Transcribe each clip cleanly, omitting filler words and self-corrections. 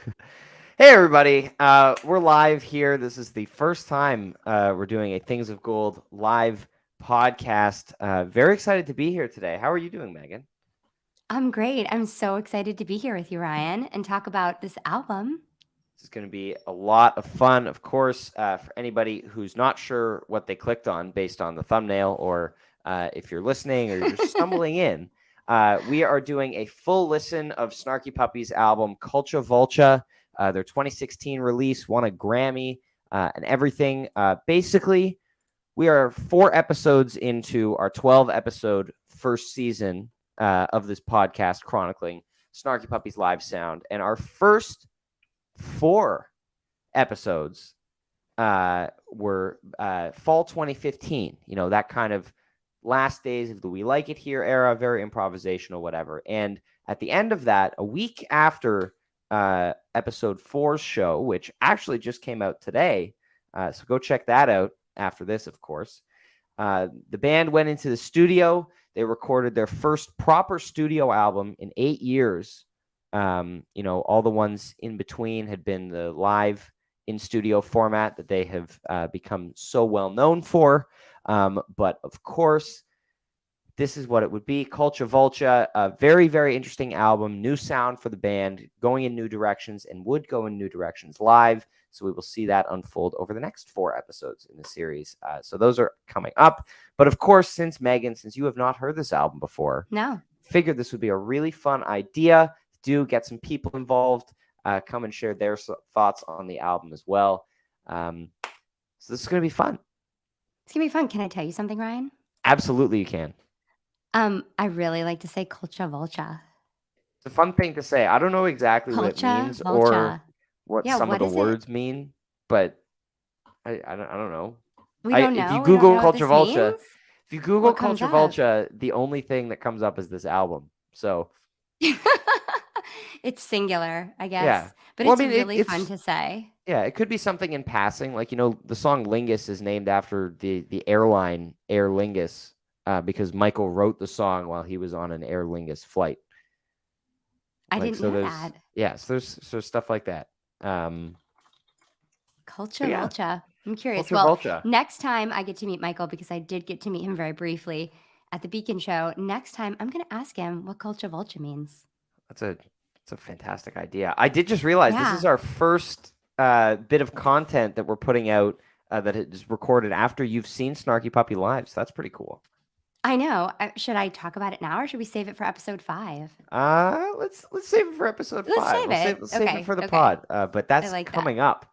Hey, everybody. We're live here. This is the first time we're doing a Things of Gold live podcast. Very excited to be here today. How are you doing, Megan? I'm great. I'm so excited to be here with you, Ryan, and talk about this album. This is going to be a lot of fun. Of course, for anybody who's not sure what they clicked on based on the thumbnail, or if you're listening or you're just stumbling in, we are doing a full listen of Snarky Puppy's album, Culcha Vulcha. Their 2016 release won a Grammy and everything. Basically, we are 4 episodes into our 12 episode first season of this podcast chronicling Snarky Puppy's live sound. And our first 4 episodes were fall 2015. That kind of last days of the We Like It Here era, very improvisational, whatever. And at the end of that, a week after episode 4's show, which actually just came out today, so go check that out after this, of course. The band went into the studio. They recorded their first proper studio album in 8 years. All the ones in between had been the live in studio format that they have become so well known for. But of course, this is what it would be. Culcha Vulcha, a very, very interesting album, new sound for the band, going in new directions, and would go in new directions live. So we will see that unfold over the next 4 episodes in the series. So those are coming up. But of course, since you have not heard this album before, No. figured this would be a really fun idea to do, get some people involved, come and share their thoughts on the album as well. So this is going to be fun. It's going to be fun. Can I tell you something, Ryan? Absolutely, you can. I really like to say Culcha Vulcha. It's a fun thing to say. I don't know exactly what it Culcha means or Vulcha. what Yeah, some of what the is it? words mean, but I don't know. We don't If you know. We don't Google know what Culture this Vulture, means. if you Google What comes Culture up? Vulture, the only thing that comes up is this album. So It's singular, I yeah. guess. But Well, I it's mean, really fun it's to say. yeah, it could be something in passing. Like, the song Lingus is named after the airline Aer Lingus, because Michael wrote the song while he was on an Aer Lingus flight. I Like, didn't so know there's, that. yeah, so there's stuff like that. Um, Culcha but yeah, Vulcha. I'm curious. Culture Well, Vulture. next time I get to meet Michael, because I did get to meet him very briefly at the Beacon Show, next time I'm going to ask him what Culcha Vulcha means. That's a fantastic idea. I did just realize this is Yeah, our first bit of content that we're putting out that is recorded after you've seen Snarky Puppy live. So that's pretty cool. I know. Should I talk about it now or should we save it for episode 5? Let's save it for episode Let's 5. save We'll save it. let's save it Okay. for the Okay. pod. But I that's like that. coming up.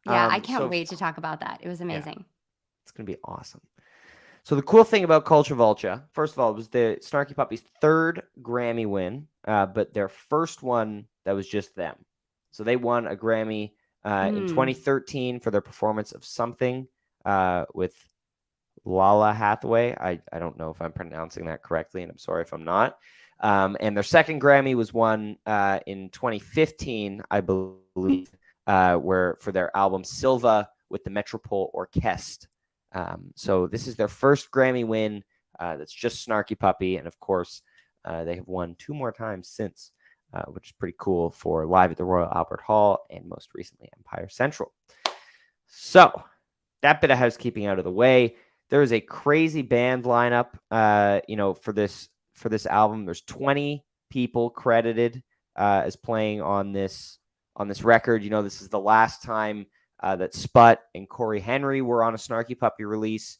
Yeah, I can't So wait to talk about that. It was yeah, amazing. it's gonna be awesome. So the cool thing about Culture Vulture, first of all, it was the Snarky Puppy's third Grammy win, but their first one that was just them. So they won a Grammy in Mm. 2013 for their performance of Something with Lala Hathaway. I don't know if I'm pronouncing that correctly, and I'm sorry if I'm not. And their second Grammy was won in 2015, I believe, where for their album Silva with the Metropole Orchestre. So this is their first Grammy win. That's just Snarky Puppy, and of course, they have won 2 more times since, which is pretty cool for Live at the Royal Albert Hall and most recently Empire Central. So that bit of housekeeping out of the way. There is a crazy band lineup, for this album. There's 20 people credited as playing on this record. This is the last time that Sput and Corey Henry were on a Snarky Puppy release.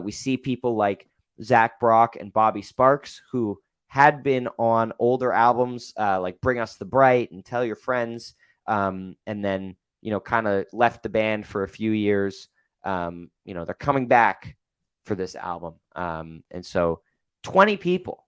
We see people like Zach Brock and Bobby Sparks, who had been on older albums like Bring Us the Bright and Tell Your Friends, and then kind of left the band for a few years. They're coming back for this album, and so 20 people.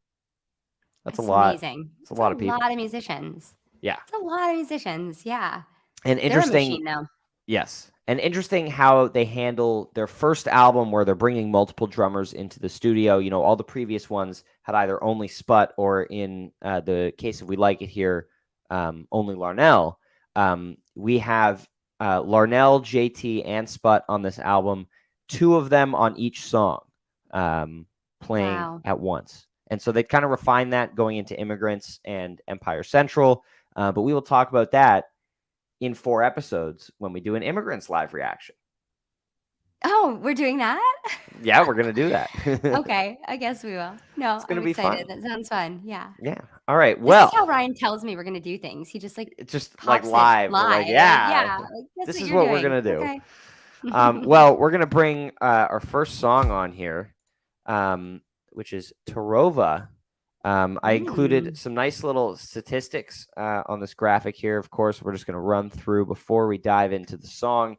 That's a That's lot. amazing. It's a It's a lot of people. lot of musicians. Yeah, It's a lot of musicians. Yeah. and They're a interesting. machine, though. Yes. And interesting how they handle their first album where they're bringing multiple drummers into the studio. All the previous ones had either only Sput or, in the case of We Like It Here, only Larnell. We have Larnell, JT, and Sput on this album, 2 of them on each song, playing Wow. at once. And so they kind of refine that going into Immigrants and Empire Central. But we will talk about that in 4 episodes when we do an Immigrants Live reaction. Oh, we're doing that? Yeah, we're going to do that. Okay, I guess we will. No, It's I'm going to be excited. fun. That sounds fun. Yeah. Yeah. All right. This is how Well, Ryan tells me we're gonna do things. He just, it's just like pops it live. We're like, live. yeah, Yeah, "Guess this what is you're what we're doing." going to do. Okay. Well, we're going to bring our first song on here, which is Tarova. I included some nice little statistics on this graphic here. Of course, we're just going to run through before we dive into the song.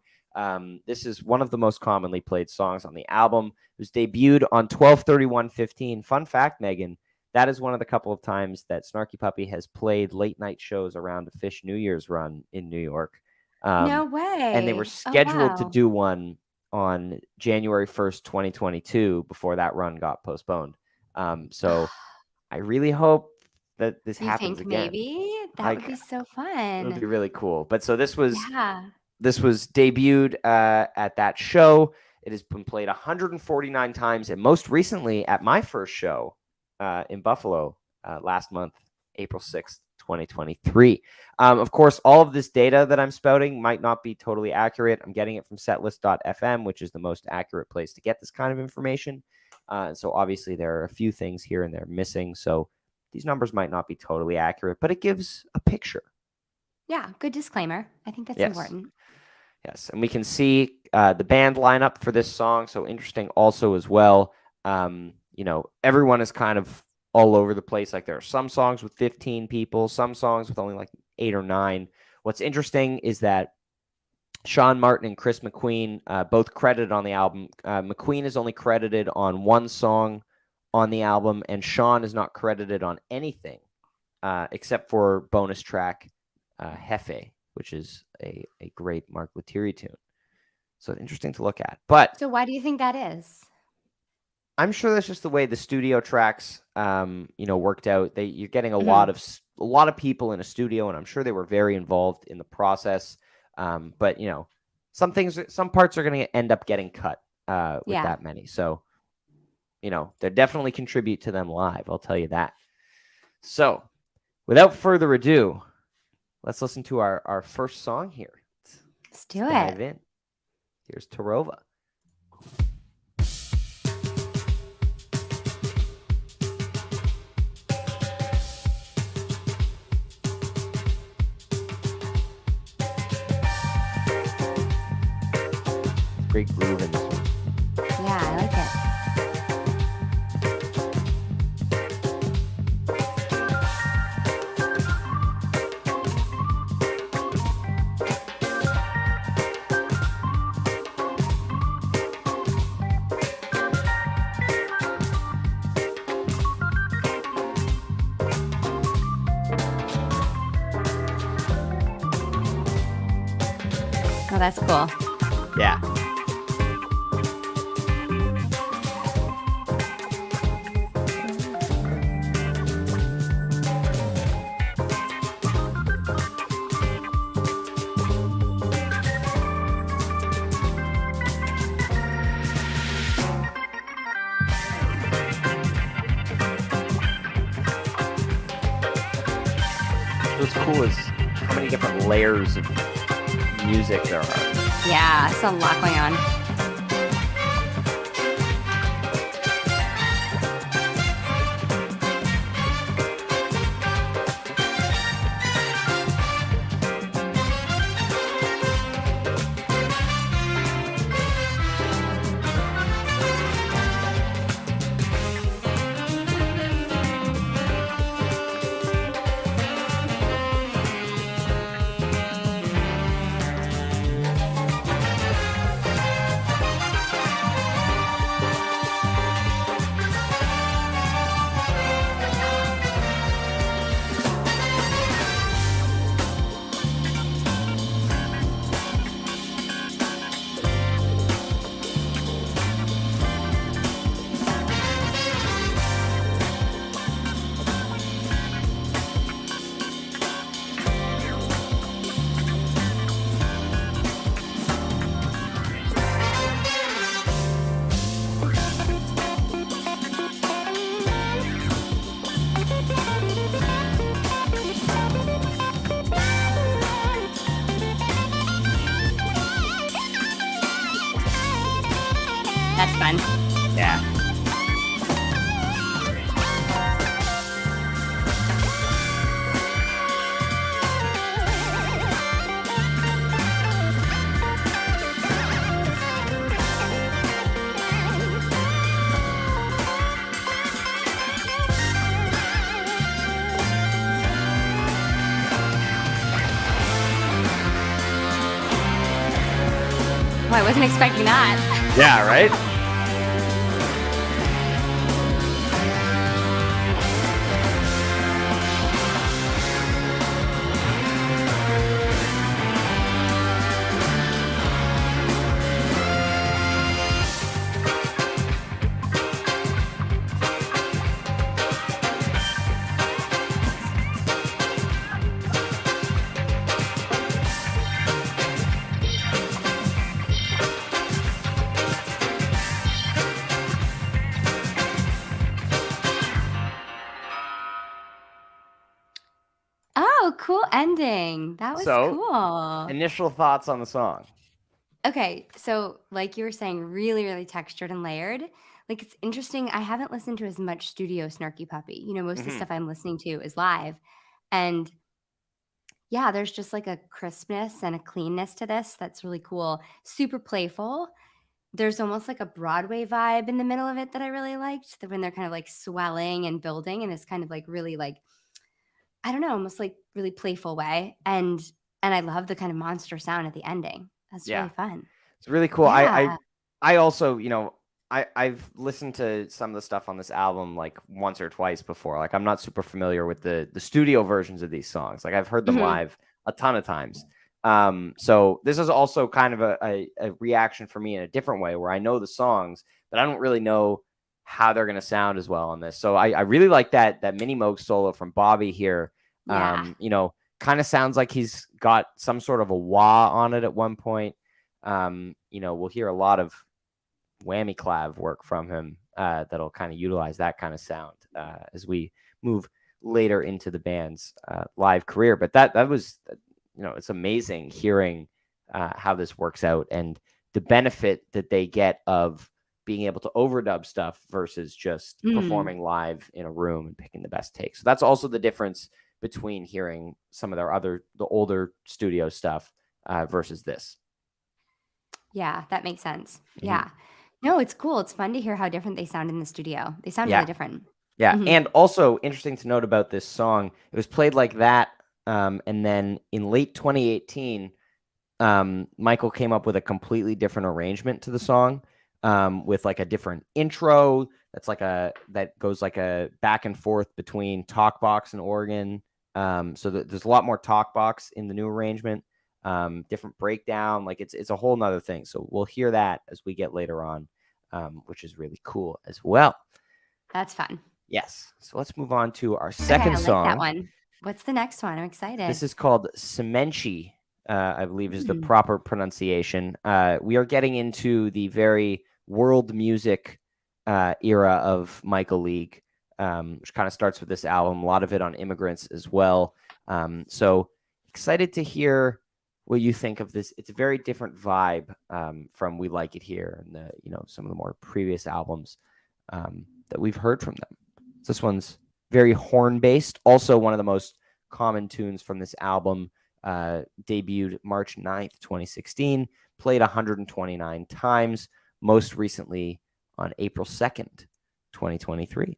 This is one of the most commonly played songs on the album. It was debuted on 12/31/15. Fun fact, Megan, that is one of the couple of times that Snarky Puppy has played late night shows around the Fish New Year's run in New York. No way. And they were scheduled to do one on January 1st, 2022, before that run got postponed. So I really hope that this happens think again. maybe? That would be so fun. It would be really cool. But so this was Yeah. this was debuted at that show. It has been played 149 times, and most recently at my first show in Buffalo last month, April 6th, 2023. Of course, all of this data that I'm spouting might not be totally accurate. I'm getting it from setlist.fm, which is the most accurate place to get this kind of information. So obviously there are a few things here and there missing. So these numbers might not be totally accurate, but it gives a picture. Yeah, good disclaimer. I think that's important. Yes, and we can see the band lineup for this song. So interesting also as well. Everyone is kind of all over the place. Like there are some songs with 15 people, some songs with only like 8 or 9. What's interesting is that Sean Martin and Chris McQueen both credited on the album. McQueen is only credited on one song on the album, and Sean is not credited on anything except for bonus track Hefe, which is a great Mark Lettieri tune. So interesting to look at. But So why do you think that is? I'm sure that's just the way the studio tracks, worked out. You're getting a lot of people in a studio, and I'm sure they were very involved in the process. But some parts are going to end up getting cut with that many. So, they definitely contribute to them live. I'll tell you that. So, without further ado, let's listen to our first song here. Let's do dive it. in. Here's Tarova. Great groove in this one. Yeah, I like it. Oh, that's cool. Yeah. What's cool is how many different layers of music there are. Yeah, it's a lot going on. fun. Yeah. Well, I wasn't expecting that. Yeah, right? Oh, cool ending. That was So, cool. initial thoughts on the song. Okay, so like you were saying, really, really textured and layered. Like it's interesting. I haven't listened to as much studio Snarky Puppy. Most of the stuff I'm listening to is live. And yeah, there's just like a crispness and a cleanness to this that's really cool. Super playful. There's almost like a Broadway vibe in the middle of it that I really liked. When they're kind of like swelling and building in this kind of like really like, I don't know, almost like really playful way. And I love the kind of monster sound at the ending. That's Yeah. really fun. It's really cool. Yeah. I also, I've listened to some of the stuff on this album like once or twice before. Like I'm not super familiar with the studio versions of these songs. Like I've heard them live a ton of times. So this is also kind of a reaction for me in a different way where I know the songs, but I don't really know how they're going to sound as well on this. So I really like that mini Moog solo from Bobby here. Yeah. Kind of sounds like he's got some sort of a wah on it at one point. We'll hear a lot of whammy clav work from him that'll kind of utilize that kind of sound as we move later into the band's live career. But that was, it's amazing hearing how this works out and the benefit that they get of being able to overdub stuff versus just performing live in a room and picking the best take. So that's also the difference between hearing some of the older studio stuff versus this. Yeah, that makes sense. Yeah. No, it's cool. It's fun to hear how different they sound in the studio. They sound really different. Yeah. And also interesting to note about this song, it was played like that. And then in late 2018, Michael came up with a completely different arrangement to the song with like a different intro that goes like a back and forth between talk box and organ. So there's a lot more talk box in the new arrangement. Different breakdown, like it's a whole nother thing. So we'll hear that as we get later on, which is really cool as well. That's fun. Yes. So let's move on to our second song. That one. What's the next one? I'm excited. This is called Semenchi, I believe is the proper pronunciation. We are getting into the very world music era of Michael League, which kind of starts with this album, a lot of it on immigrants as well. So excited to hear what you think of this. It's a very different vibe from We Like It Here and some of the more previous albums that we've heard from them. This one's very horn based. Also one of the most common tunes from this album, debuted March 9th, 2016, played 129 times, most recently on April 2nd, 2023.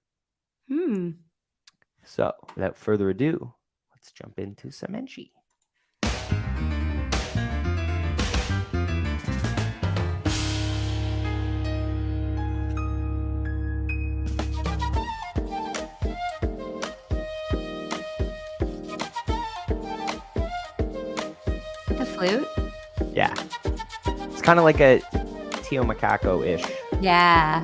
So without further ado, let's jump into Semenchi. Flute? Yeah. It's kind of like a Tio Macaco-ish. Yeah.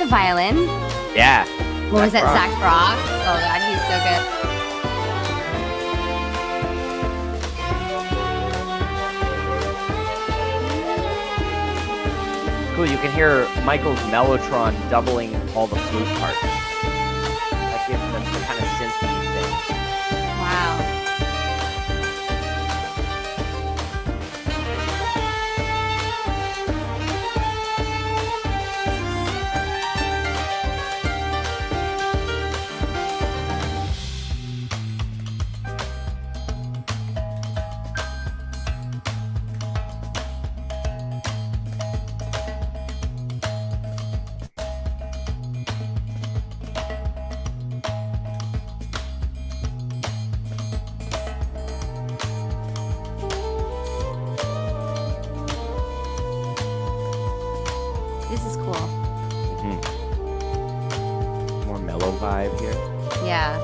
violin. Yeah. What was that? Brock. Zach Brock. Oh God, he's so good. Cool. You can hear Michael's mellotron doubling all the flute parts. That gives them some kind of synthy thing. Wow. This is cool. More mellow vibe here. Yeah.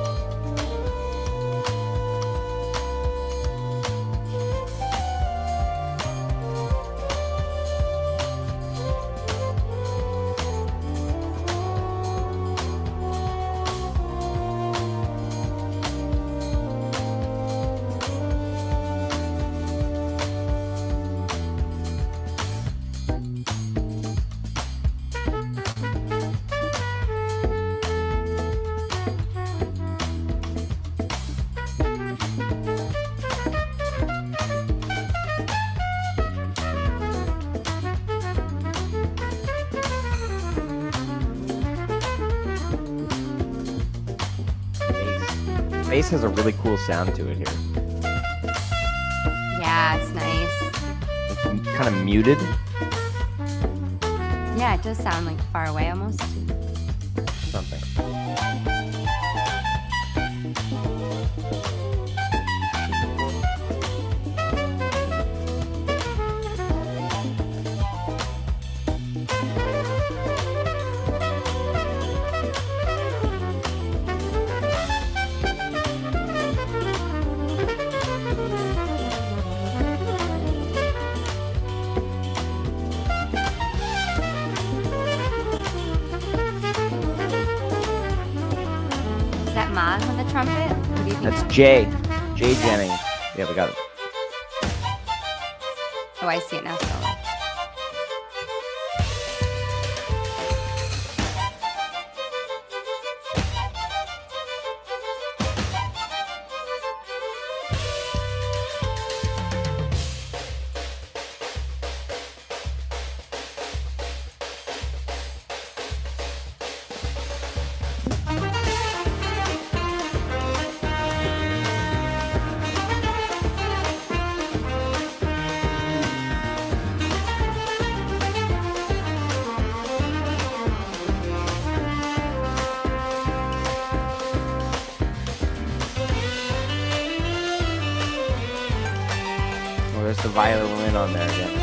Bass has a really cool sound to it here. Yeah, it's nice. It's kind of muted. Yeah, it does sound like far away almost. Something. Is that Maz on the trumpet? What do you think? That's Jay. Jay Jennings. Yeah, we got it. Oh, I see it now. Solo. Oh, there's the violin on there again.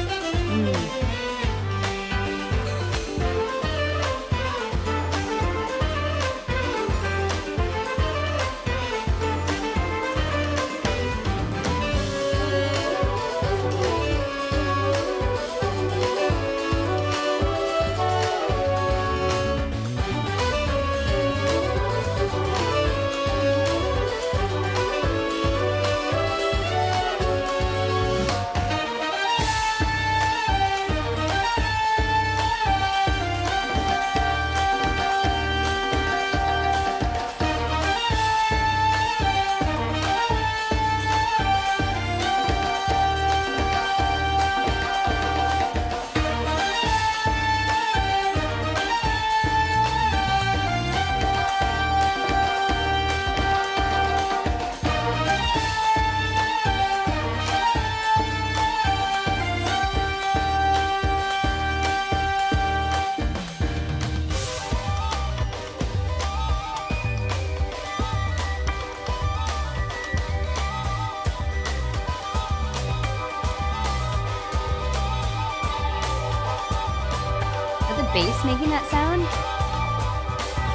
Is the bass making that sound?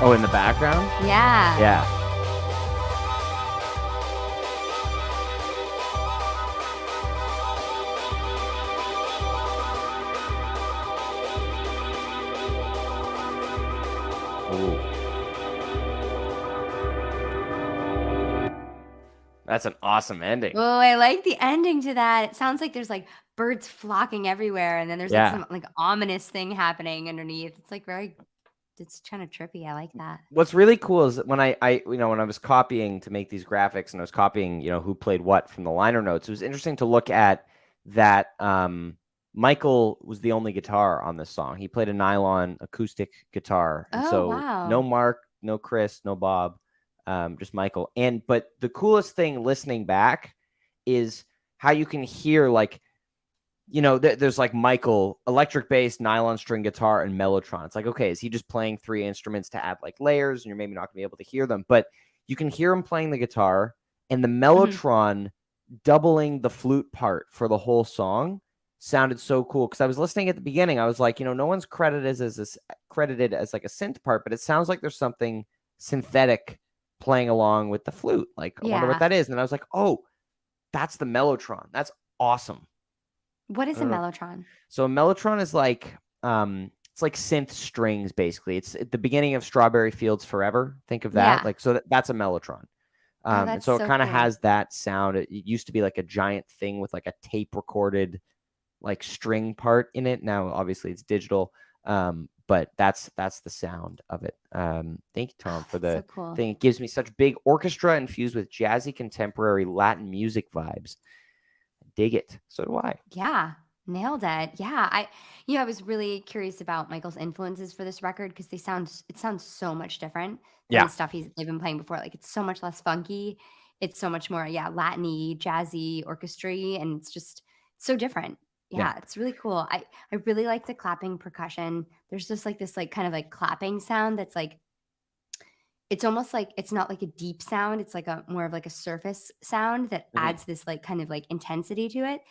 Oh, in the background? Yeah. Yeah. That's an awesome ending. Oh, I like the ending to that. It sounds like there's like birds flocking everywhere, and then there's like Yeah. some like ominous thing happening underneath. It's like it's kind of trippy. I like that. What's really cool is that when I when I was copying to make these graphics and I was copying, who played what from the liner notes, it was interesting to look at that. Michael was the only guitar on this song. He played a nylon acoustic guitar. And Oh, so no wow. Mark, no Chris, no Bob, just Michael. But the coolest thing listening back is how you can hear like, there's like Michael, electric bass, nylon string guitar, and mellotron. It's like, okay, is he just playing 3 instruments to add like layers and you're maybe not going to be able to hear them? But you can hear him playing the guitar and the mellotron doubling the flute part for the whole song sounded so cool. Because I was listening at the beginning, I was like, no one's credited as like a synth part, but it sounds like there's something synthetic playing along with the flute. Like, I wonder what that is. And then I was like, oh, that's the mellotron. That's awesome. What is a mellotron? So a mellotron is like it's like synth strings basically. It's at the beginning of Strawberry Fields Forever. Think of that. Yeah. Like so that's a mellotron. And so it kind of has that sound. It used to be like a giant thing with like a tape recorded like string part in it. Now obviously it's digital. But that's the sound of it. Thank you, Tom, for the thing. It gives me such big orchestra infused with jazzy contemporary Latin music vibes. Dig it. So do I. Yeah, nailed it. Yeah, I was really curious about Michael's influences for this record because it sounds so much different than the stuff they've been playing before. Like it's so much less funky. It's so much more Latin-y, jazzy, orchestra-y, and it's just so different. Yeah, it's really cool. I really like the clapping percussion. There's just like this like kind of like clapping sound that's like it's almost like it's not like a deep sound. It's like a more of like a surface sound that adds this like kind of like intensity to it.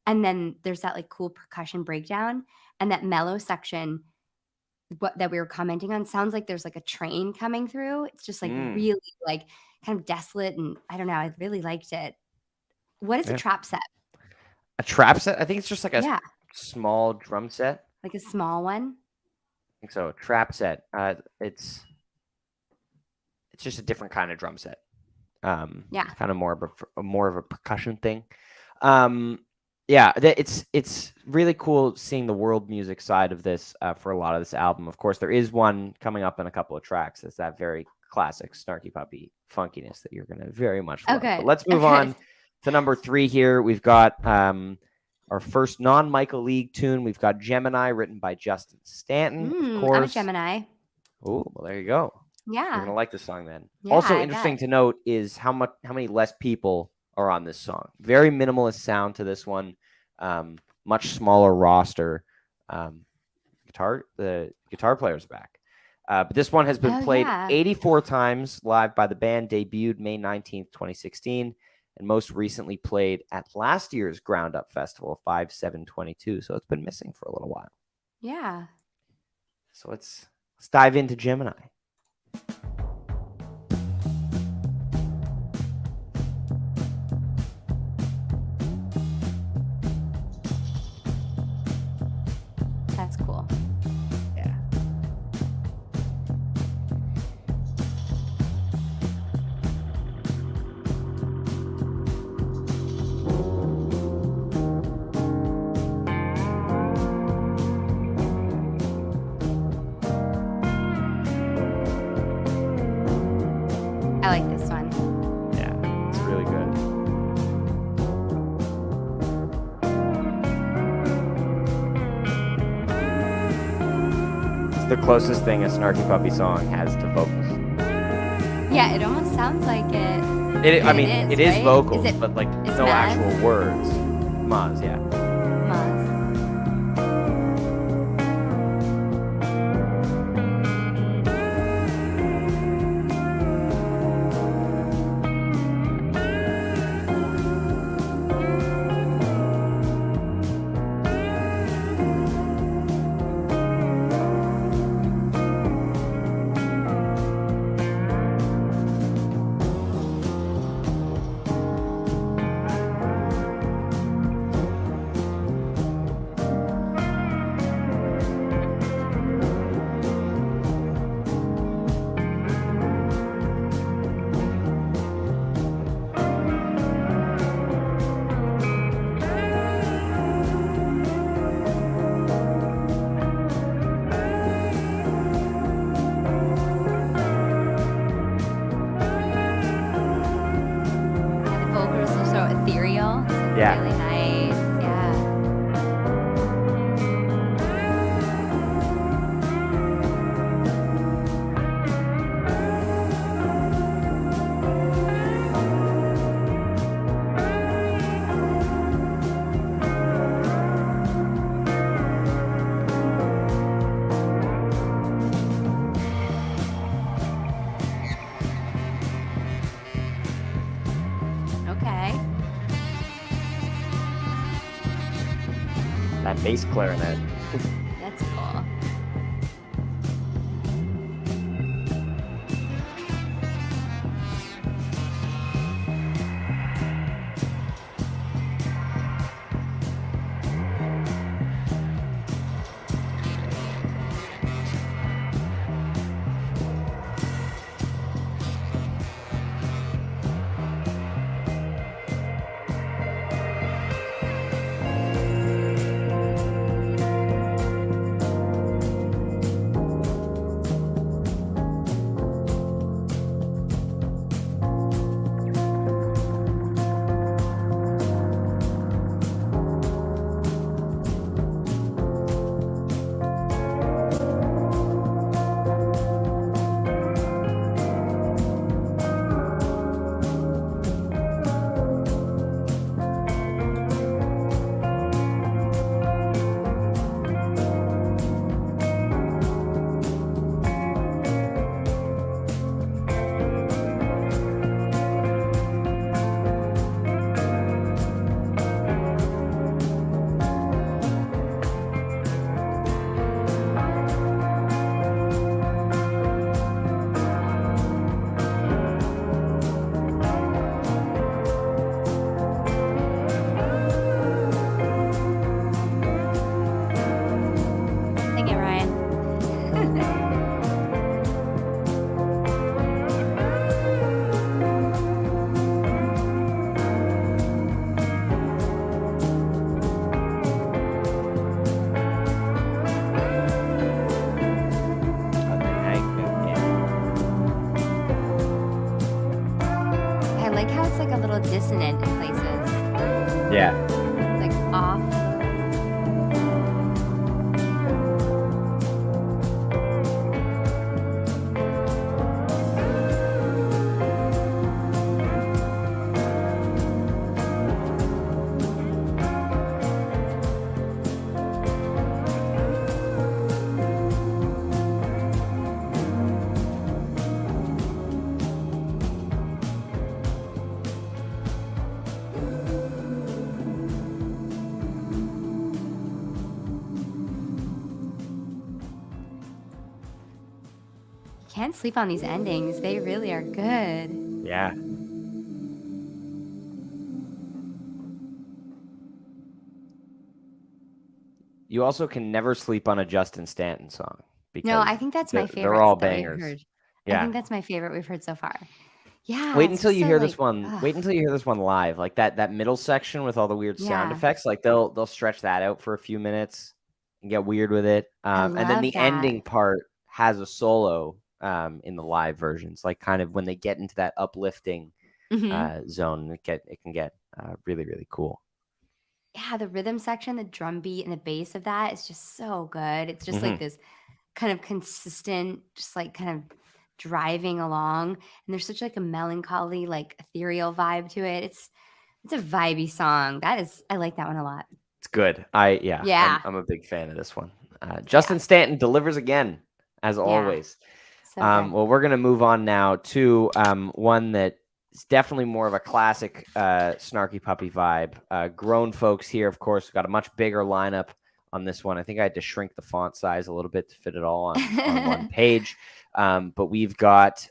And then there's that like cool percussion breakdown and that mellow section that we were commenting on sounds like there's like a train coming through. It's just like really like kind of desolate. And I don't know. I really liked it. What is a trap set? A trap set? I think it's just like a small drum set. Like a small one? I think so. Trap set. It's just a different kind of drum set. Kind of more of a percussion thing. It's really cool seeing the world music side of this for a lot of this album. Of course, there is one coming up in a couple of tracks. It's that very classic Snarky Puppy funkiness that you're going to very much love. But let's move on to number 3 here. We've got our first non-Michael League tune. We've got Gemini, written by Justin Stanton. Of course. I'm a Gemini. Oh, well, there you go. Yeah. You're going to like this song then. Yeah, also interesting to note is how many less people are on this song. Very minimalist sound to this one. Much smaller roster. The guitar player's back. But this one has been played 84 times live by the band, debuted May 19th, 2016, and most recently played at last year's Ground Up Festival, 5/7/22. So it's been missing for a little while. Yeah. So let's dive into Gemini. That's cool. Yeah. I like this one. Yeah, it's really good. It's the closest thing a Snarky Puppy song has to vocals. Yeah, it almost sounds like it. It is right? vocals, but like no Maz? actual words. Maz, yeah. Maz. bass clarinet. That's cool. Sing it, Ryan. I like how it's like a little dissonant in places. Yeah. It's like off. Can't sleep on these endings. They really are good. Yeah. You also can never sleep on a Justin Stanton song because No, I think that's my favorite. they're all that we've bangers. heard. Yeah. I think that's my favorite we've heard so far. Yeah. Wait it's until just you so, hear like, this one. ugh. Wait until you hear this one live. Like that middle section with all the weird sound Yeah. effects. Like they'll stretch that out for a few minutes and get weird with it. And then love the that. ending part has a solo in the live versions. Like kind of when they get into that uplifting zone, it can get really, really cool. Yeah, the rhythm section, the drum beat and the bass of that is just so good. It's just like this kind of consistent, just like kind of driving along. And there's such like a melancholy, like ethereal vibe to it. It's a vibey song. I like that one a lot. It's good. Yeah. I'm a big fan of this one. Justin Stanton delivers again, as always. So good. Well, we're gonna move on now to one that is definitely more of a classic Snarky Puppy vibe. Grown folks here, of course, got a much bigger lineup on this one. I think I had to shrink the font size a little bit to fit it all on one page. But we've got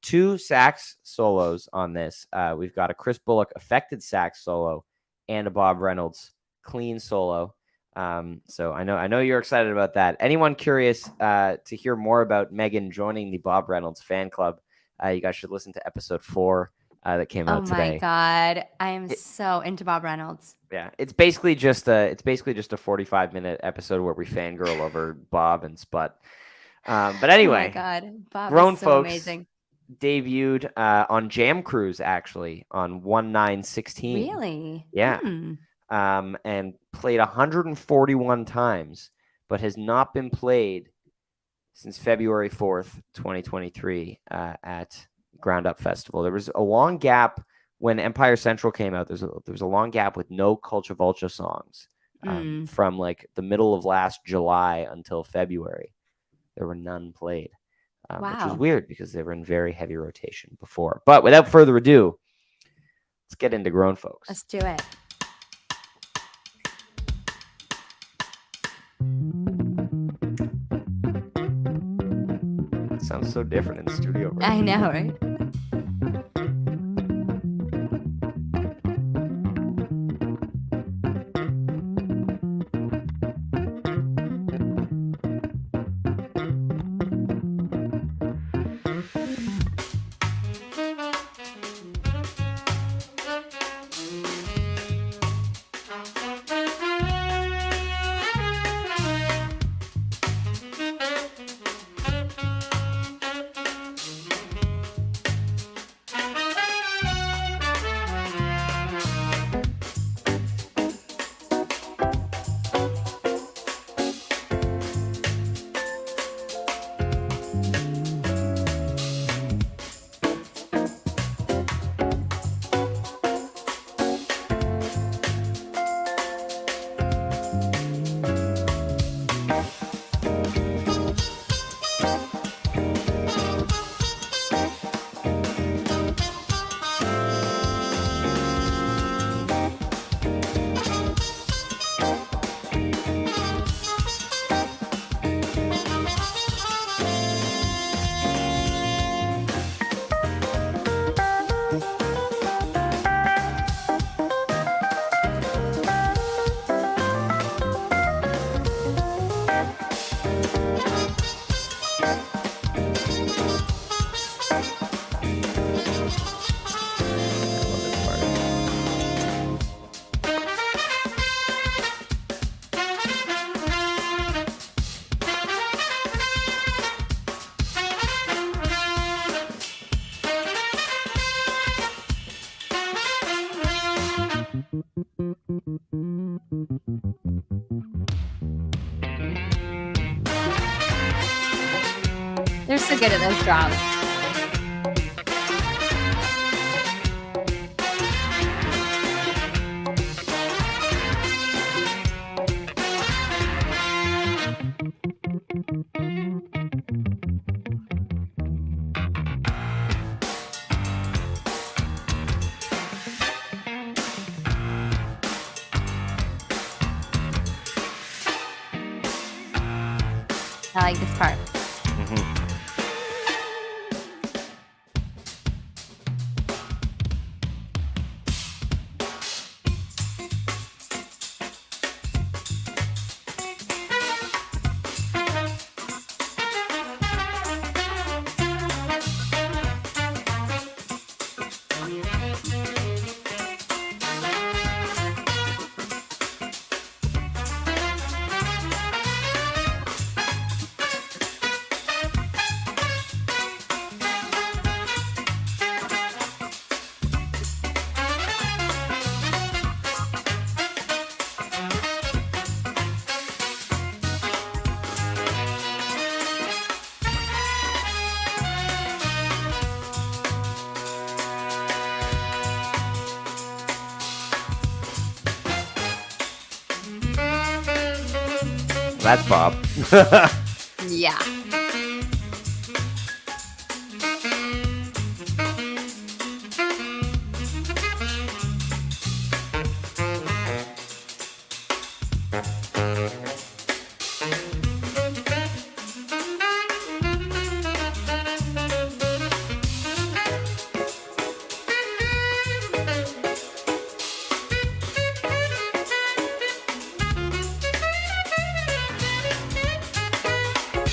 two sax solos on this. We've got a Chris Bullock affected sax solo and a Bob Reynolds clean solo. So I know you're excited about that. Anyone curious to hear more about Megan joining the Bob Reynolds fan club? You guys should listen to episode 4 that came out today. Oh my God, I am so into Bob Reynolds. Yeah, it's basically just a 45-minute episode where we fangirl over Bob and Sput. But anyway, oh my God, Bob Grown is so Folks amazing. Debuted on Jam Cruise actually on 1/9/16. Really? Yeah. And played 141 times, but has not been played since February 4th, 2023 at Ground Up Festival. There was a long gap when Empire Central came out. There was a long gap with no Culcha Vulcha songs from like the middle of last July until February. There were none played, which is weird because they were in very heavy rotation before. But without further ado, let's get into Grown Folks. Let's do it. It sounds so different in the studio. I know, right? They're so good at those drops. I like this part. That's Bob. Yeah.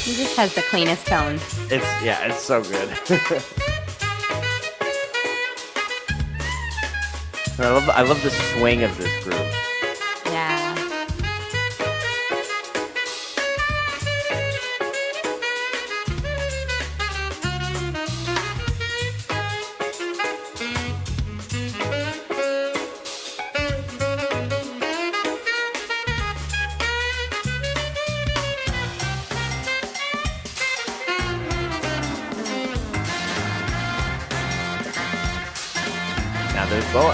He just has the cleanest tone. It's so good. I love the swing of this groove. Yeah. Now there's Boa.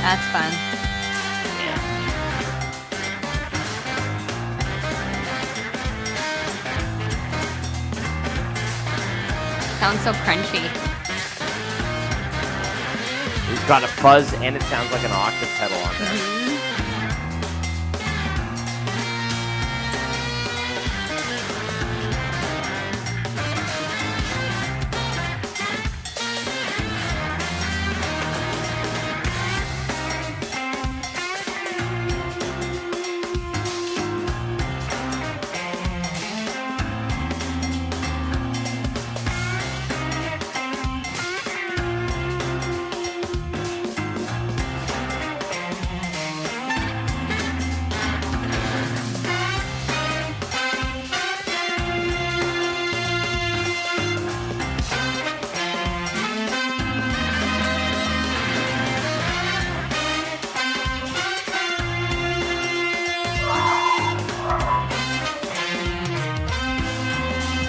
That's fun. Sounds so crunchy. It's got a fuzz and it sounds like an octave pedal on there. Mm-hmm.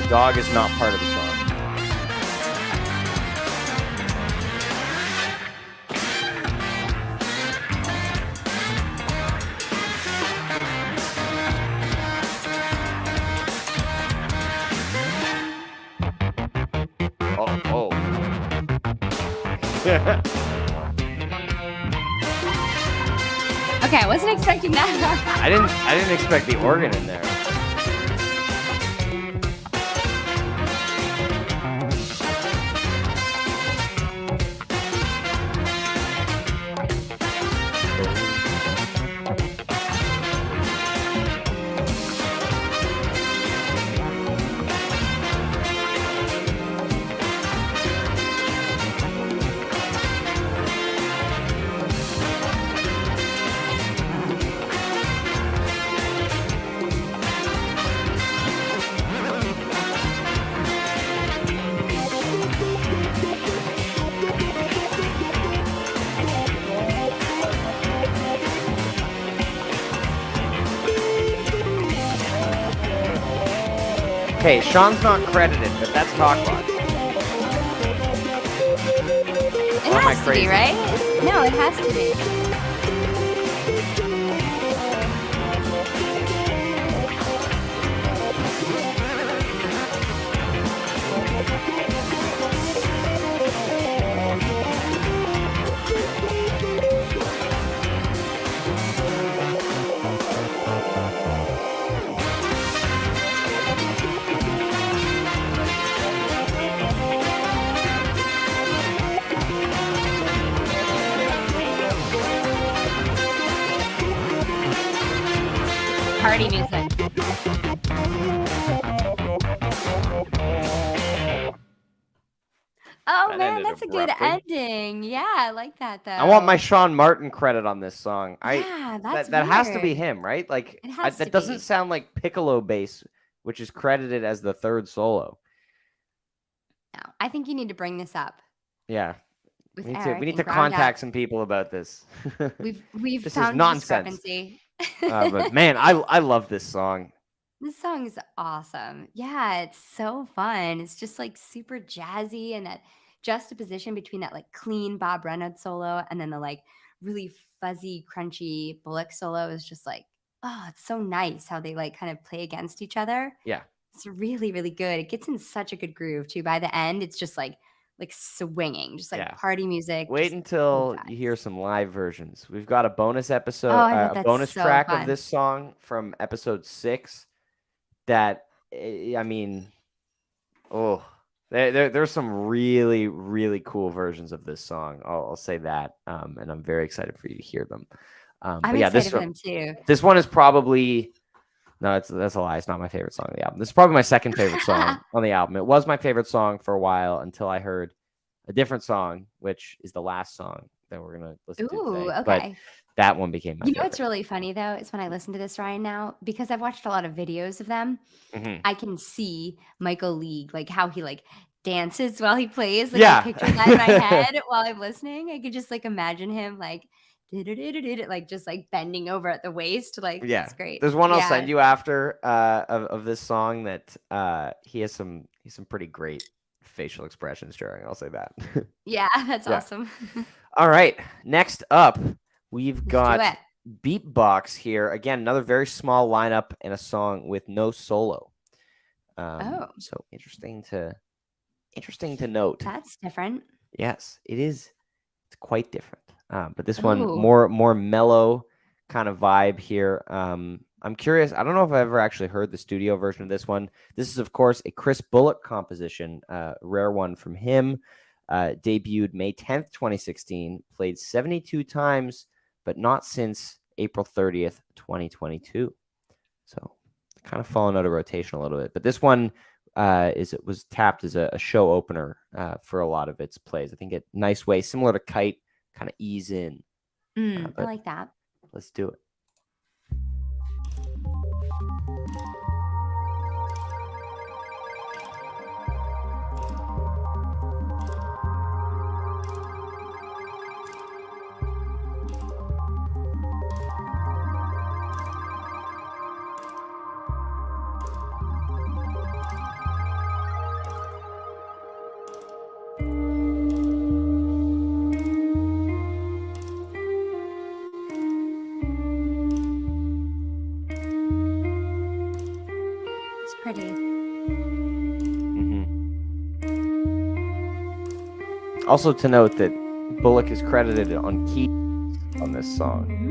dog is not part of the song. Oh. Okay, I wasn't expecting that. I didn't expect the organ in there. Okay, Sean's not credited, but that's Talkbot. It has to be, right? No, it has to be. Party music. Oh man, that's a good ending. Yeah, I like that though. I want my Sean Martin credit on this song. Yeah, that's that has to be weird. him, right? Like It has that to doesn't be. sound like piccolo bass, which is credited as the third solo. No, I think you need to bring this up. Yeah. With We Eric need and to Ground contact Up. some people about this. We've This found is nonsense. discrepancy. But man, I love this song. This song is awesome. Yeah, it's so fun. It's just like super jazzy, and that juxtaposition between that like clean Bob Reynolds solo and then the like really fuzzy, crunchy Bullock solo is just like, oh, it's so nice how they like kind of play against each other. Yeah. It's really, really good. It gets in such a good groove too. By the end, it's just like swinging, just like party music. Wait just until you hear some live versions. We've got a bonus episode, Oh, I bet a that's bonus so track fun. of this song from episode 6. That I mean, there's some really, really cool versions of this song. I'll say that, and I'm very excited for you to hear them. I'm but yeah, excited for them too. This one is probably that's a lie. It's not my favorite song on the album. This is probably my second favorite song on the album. It was my favorite song for a while until I heard a different song, which is the last song that we're gonna listen to today. Okay. But that one became my favorite. You know what's really funny though is when I listen to this Ryan now, because I've watched a lot of videos of them, I can see Michael League, like how he like dances while he plays. Like I picture that in my head while I'm listening. I could just like imagine him like just like bending over at the waist. Like it's great. There's one I'll send you after of this song that he has some pretty great facial expressions during. I'll say that. Yeah, that's awesome. All right. Next up, we've got Beatbox here. Again, another very small lineup and a song with no solo. So interesting to note. That's different. Yes, it is. It's quite different. But this one more mellow kind of vibe here. I'm curious. I don't know if I've ever actually heard the studio version of this one. This is, of course, a Chris Bullock composition, a rare one from him. Debuted May 10th, 2016. Played 72 times, but not since April 30th, 2022. So kind of fallen out of rotation a little bit. But this one was tapped as a show opener for a lot of its plays. I think a nice way, similar to Kite, kind of ease in. I like that. Let's do it. pretty. Also to note that Bullock is credited on keys on this song.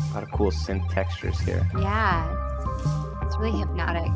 A lot of cool synth textures here. Yeah, it's really hypnotic.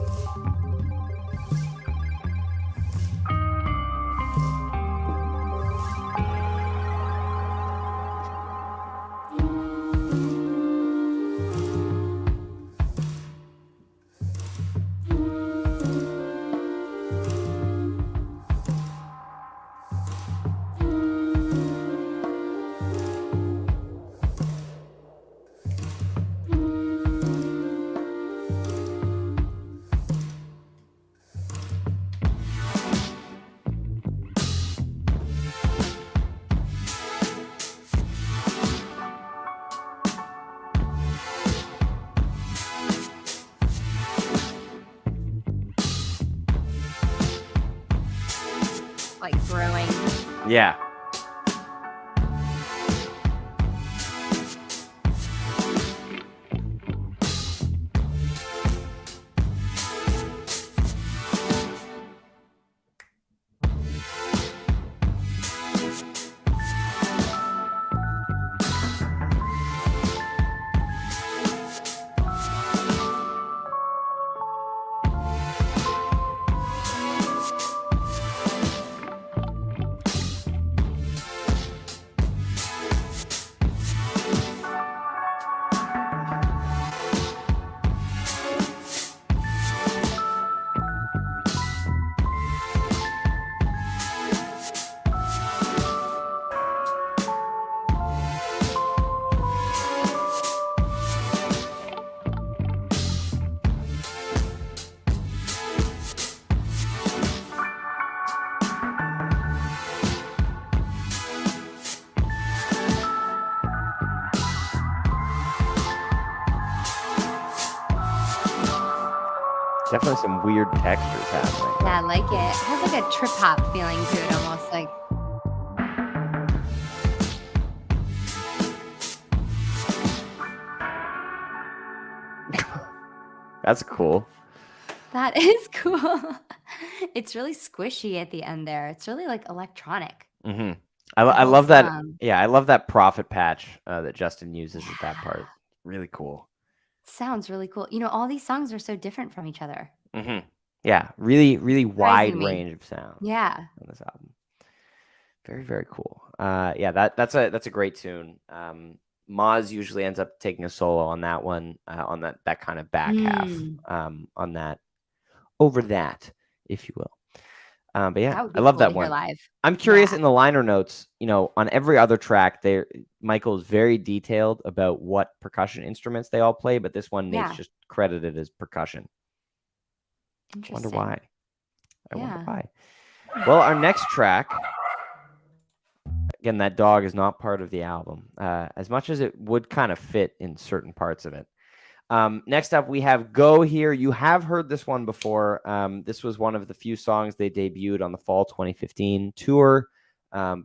Like growing. Yeah. Definitely some weird textures happening. Yeah, I like it. It has like a trip hop feeling to it, almost like. That's cool. That is cool. It's really squishy at the end there. It's really like electronic. I love that. Yeah, I love that profit patch that Justin uses at that part. Really cool. Sounds really cool. You know, all these songs are so different from each other. Yeah, really wide me. range of sound. Yeah. On this album. Very cool. Yeah, that's a great tune. Maz usually ends up taking a solo on that one, on that kind of back half, on that, over that, if you will. But yeah, I love that one. Live. I'm curious in the liner notes, you know, on every other track, Michael is very detailed about what percussion instruments they all play, but this one Nate's just credited as percussion. I wonder why. I wonder why. Well, our next track, again, that dog is not part of the album, as much as it would kind of fit in certain parts of it. Next up, we have Go Here. You have heard this one before. This was one of the few songs they debuted on the fall 2015 tour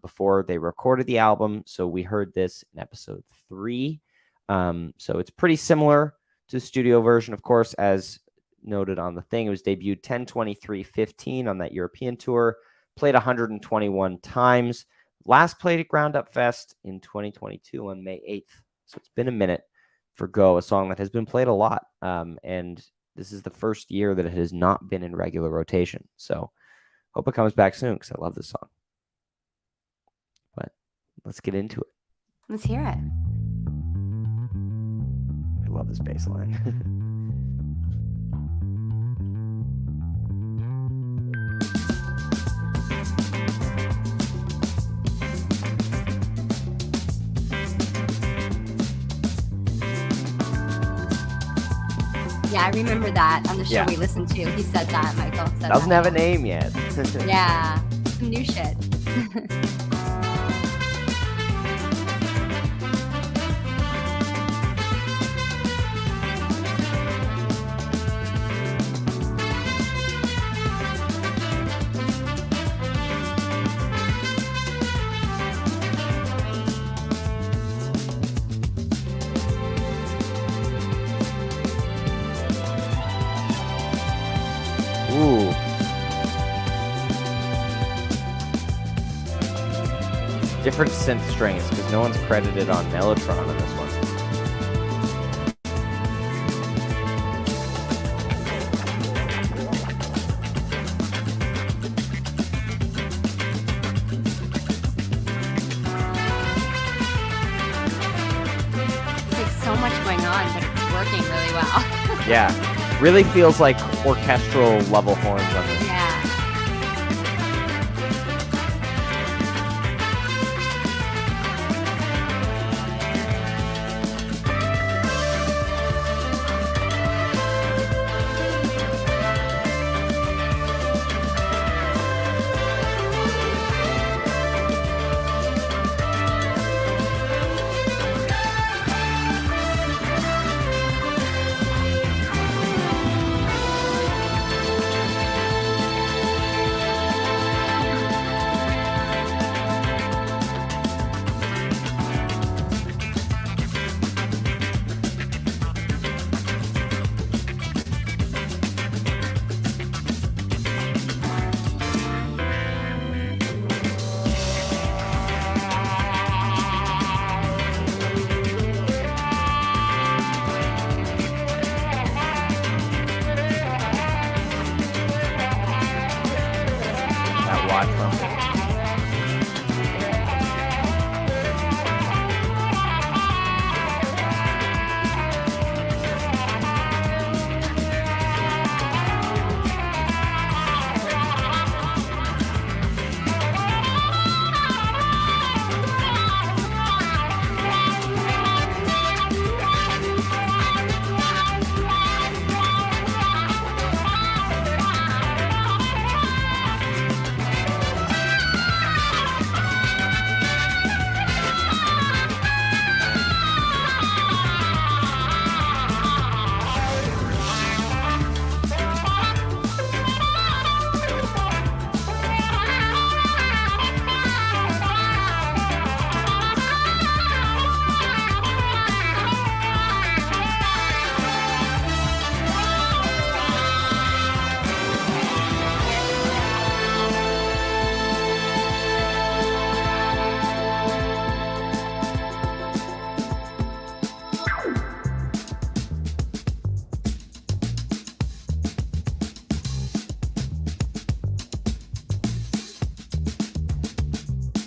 before they recorded the album. So we heard this in episode 3. So it's pretty similar to the studio version, of course, as noted on the thing. It was debuted 10/23/15 on that European tour, played 121 times. Last played at Ground Up Fest in 2022 on May 8th. So it's been a minute for Go, a song that has been played a lot. And this is the first year that it has not been in regular rotation. So hope it comes back soon because I love this song. But let's get into it. Let's hear it. love this bass line. Yeah, I remember that on the show we listened to. He said that, Michael said Doesn't have a name yet. Yeah, some new shit. Ooh. Different synth strings because no one's credited on Mellotron on this one. It's like so much going on, but it's working really well. Yeah. Really feels like orchestral level horns on this. Yeah.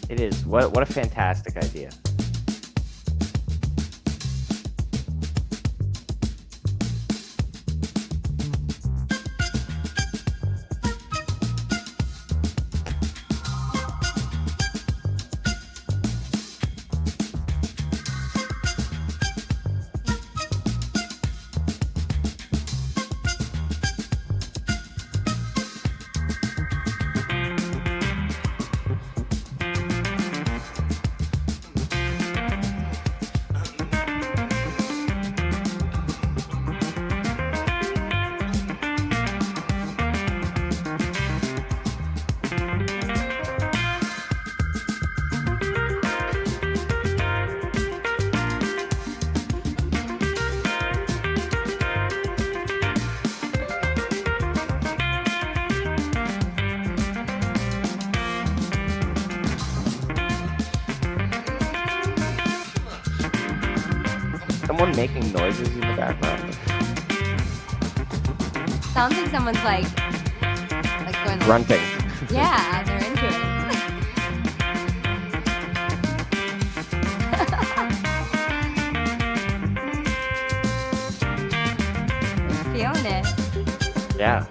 It is. What a fantastic idea. Someone making noises in the background. Sounds like someone's like going Grunting. Yeah, they're into it. Yeah.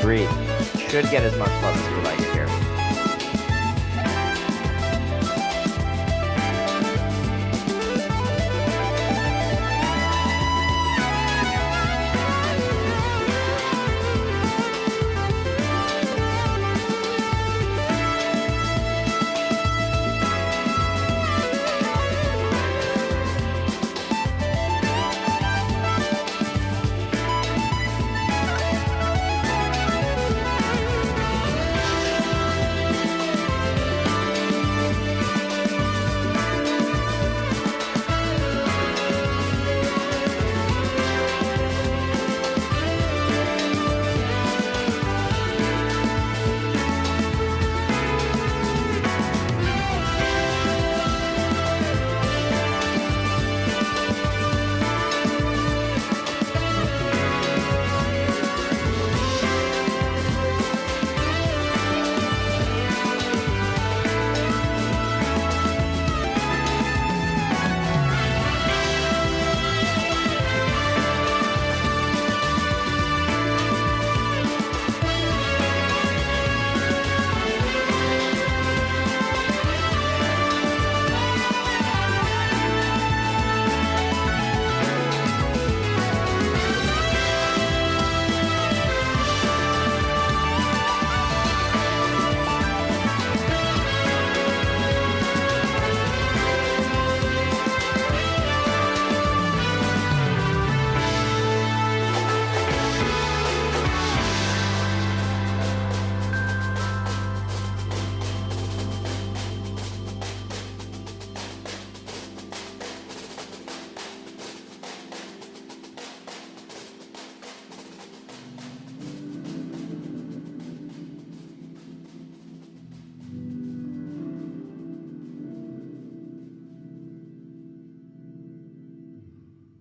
Agreed. Should get as much love as we like it here.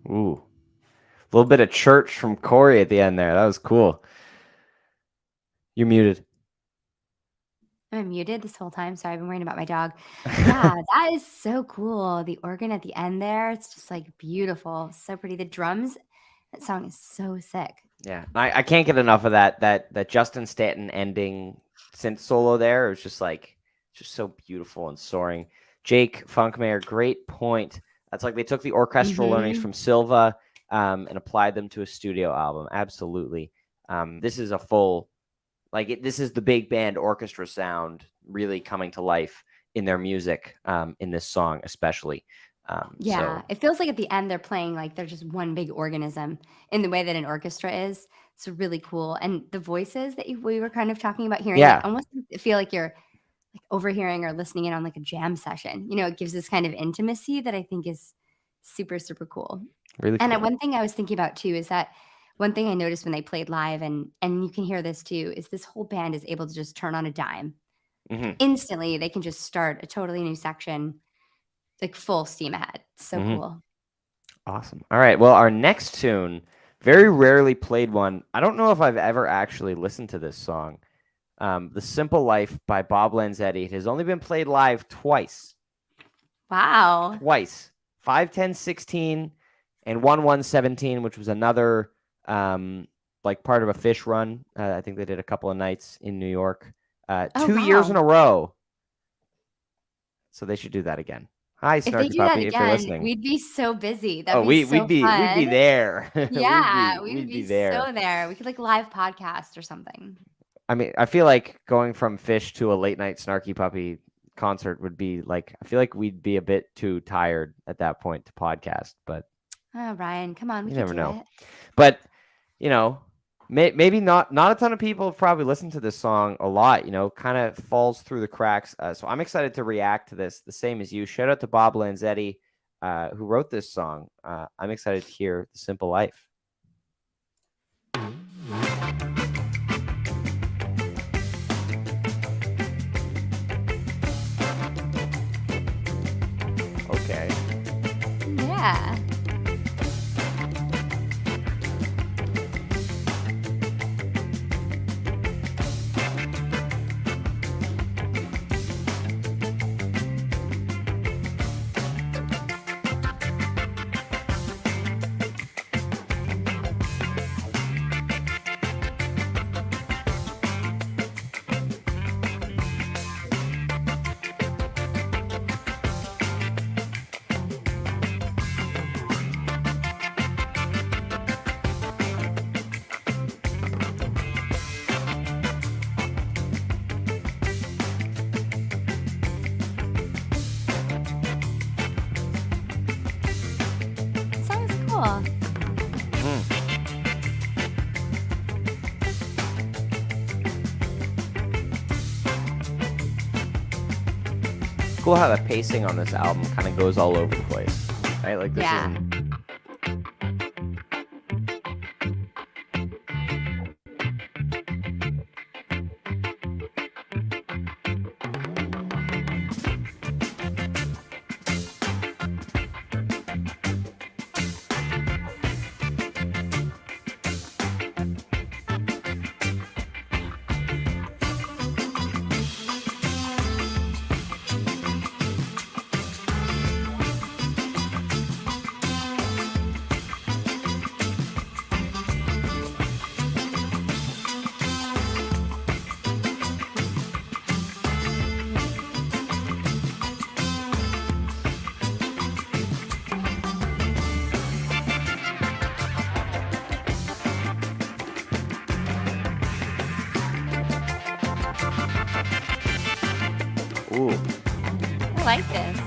Ooh. A little bit of church from Corey at the end there. That was cool. You're muted. I'm muted this whole time. Sorry, I've been worrying about my dog. Yeah, that is so cool. The organ at the end there, it's just like beautiful. So pretty. The drums, that song is so sick. Yeah. I can't get enough of that Justin Stanton ending synth solo there. It was just so beautiful and soaring. Jake Funkmayer, great point. That's like they took the orchestral learnings from Silva and applied them to a studio album. Absolutely. This is a full, this is the big band orchestra sound really coming to life in their music, in this song especially. Yeah, it feels like at the end they're playing like they're just one big organism in the way that an orchestra is. It's really cool. And the voices that we were kind of talking about hearing, Yeah. it almost feel like you're like overhearing or listening in on like a jam session. It gives this kind of intimacy that I think is super, super cool. Really And cool. one thing I was thinking about too is that one thing I noticed when they played live, and you can hear this too, is this whole band is able to just turn on a dime. Instantly, they can just start a totally new section, like full steam ahead. So cool. Awesome. All right. Well, our next tune, very rarely played one. I don't know if I've ever actually listened to this song. The Simple Life by Bob Lanzetti. It has only been played live twice. Wow. Twice. 5/10/16 and 1/1/17, which was another like part of a Fish run. I think they did a couple of nights in New York. 2 years in a row. So they should do that again. Hi, If they Snarky do that Puppy, if you're again, listening. we'd be so busy. Oh, That'd be so we'd be fun. there. Yeah, we would we'd be be there. so there. We could like live podcast or something. I mean, I feel like going from Fish to a late night Snarky Puppy concert would be like, I feel like we'd be a bit too tired at that point to podcast, but Oh, Ryan, come on, we you can never do know. it. But, you know, maybe not a ton of people have probably listened to this song a lot, kind of falls through the cracks. So I'm excited to react to this the same as you. Shout out to Bob Lanzetti, who wrote this song. I'm excited to hear The Simple Life. Okay. Yeah. Sounds cool. Cool how the pacing on this album kind of goes all over the place, right? Like this Yeah. isn't. Ooh. I like this.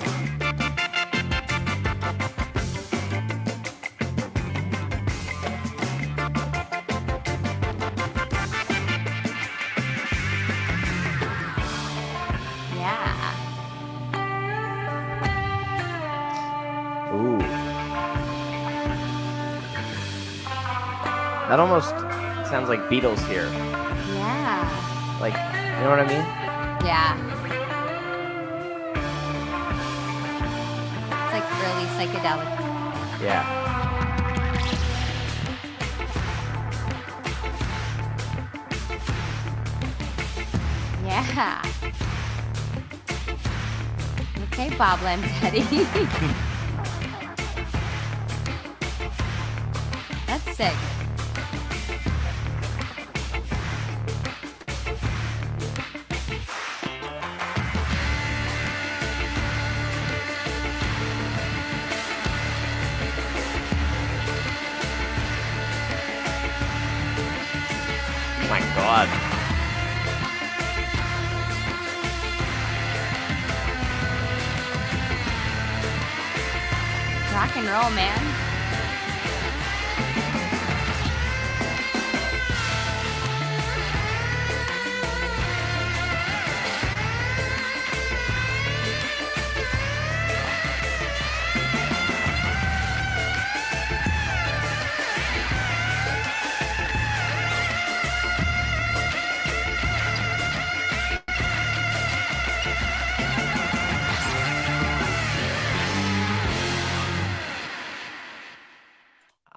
Yeah. Ooh. That almost sounds like Beatles here. Yeah. Like, you know what I mean? Yeah. It's like really psychedelic. Yeah. Yeah. Okay, Bob Lanzetti. That's sick. Oh my God. Rock and roll, man.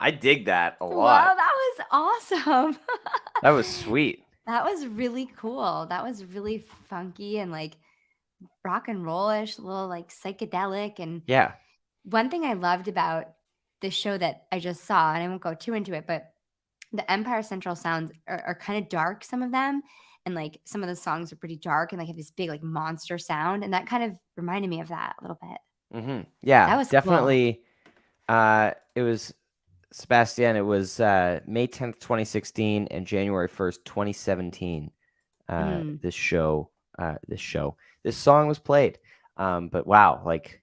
I dig that a Wow, lot. that was awesome. That was sweet. That was really cool. That was really funky and like rock and rollish, a little like psychedelic. And Yeah. one thing I loved about the show that I just saw, and I won't go too into it, but the Empire Central sounds are kind of dark, some of them. And like some of the songs are pretty dark and like have this big like monster sound. And that kind of reminded me of that a little bit. That Yeah, was cool. definitely. It was Sebastian. It was May 10th, 2016 and January 1st, 2017. This song was played. But wow, like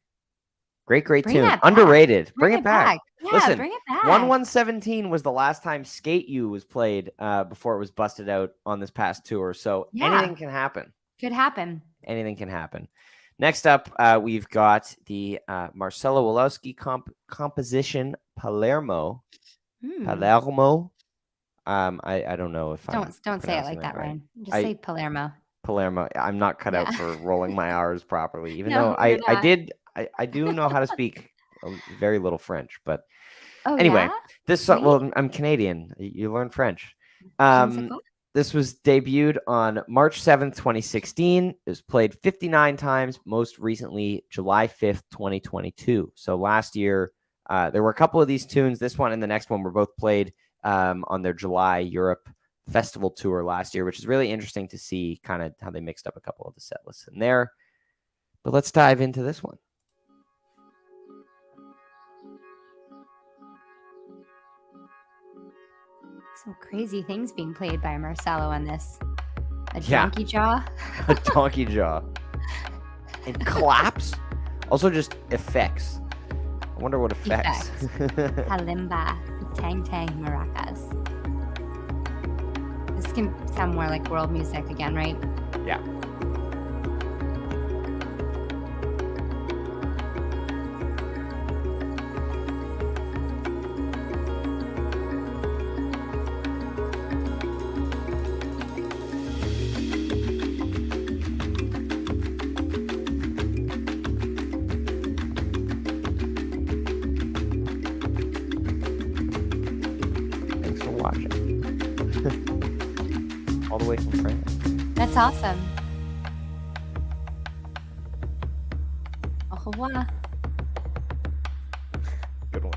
great Bring tune. that back. Underrated. Bring Bring it back. Yeah, Listen, bring it back. 1117 was the last time Skate You was played before it was busted out on this past tour. So anything can happen. Could happen. Anything can happen. Next up, we've got the Marcelo Wolowski composition Palermo. Palermo. I don't know if don't say it like that, right. Ryan. Just say Palermo. Palermo. I'm not cut out for rolling my R's properly, even though you're not. I do know how to speak very little French. But anyway, this song. Well, I'm Canadian. You learn French. This was debuted on March 7th, 2016. It was played 59 times, most recently July 5th, 2022. So last year, there were a couple of these tunes. This one and the next one were both played on their July Europe Festival tour last year, which is really interesting to see kind of how they mixed up a couple of the set lists in there. But let's dive into this one. Some crazy things being played by Marcelo on this. A donkey jaw. A donkey jaw. And claps. Also just effects. I wonder what effects. Kalimba. Tang tang maracas. This can sound more like world music again, right? Yeah. All the way from France. That's awesome. Au revoir. Good one.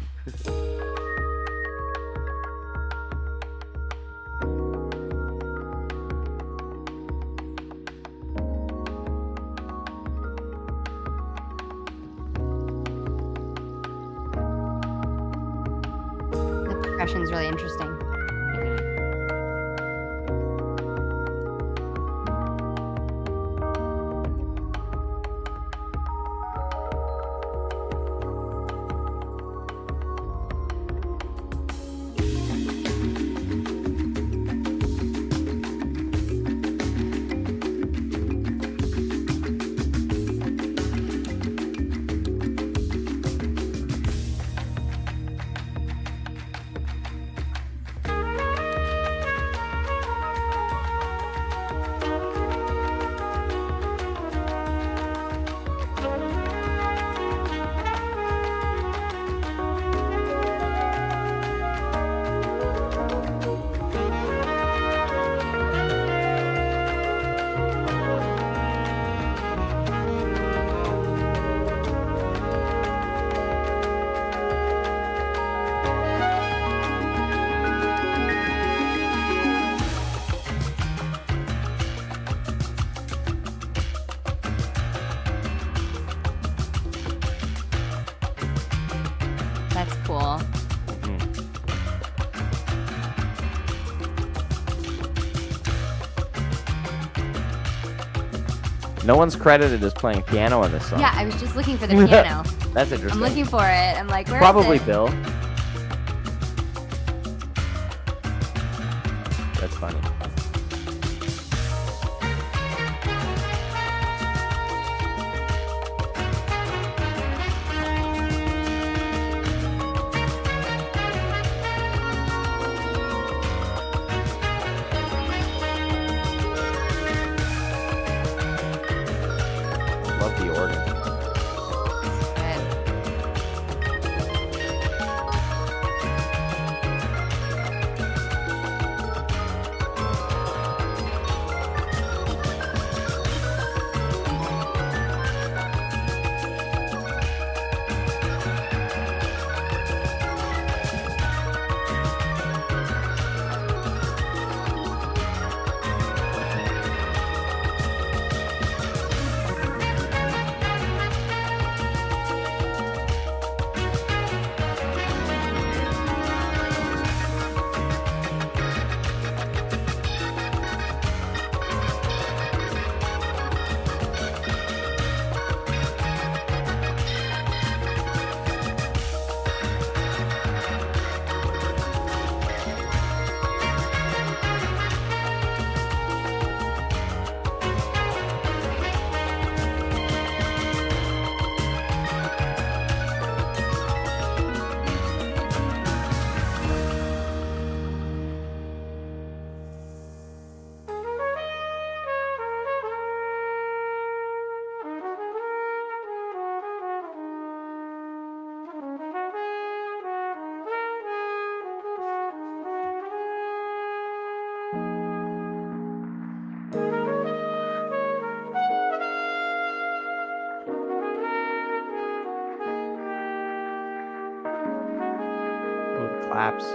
The percussion is really interesting. That's cool. No one's credited as playing piano on this song. Yeah, I was just looking for the piano. That's interesting. I'm looking for it. I'm like, where Probably is it? Bill. That's funny. Love the organ. Good. claps.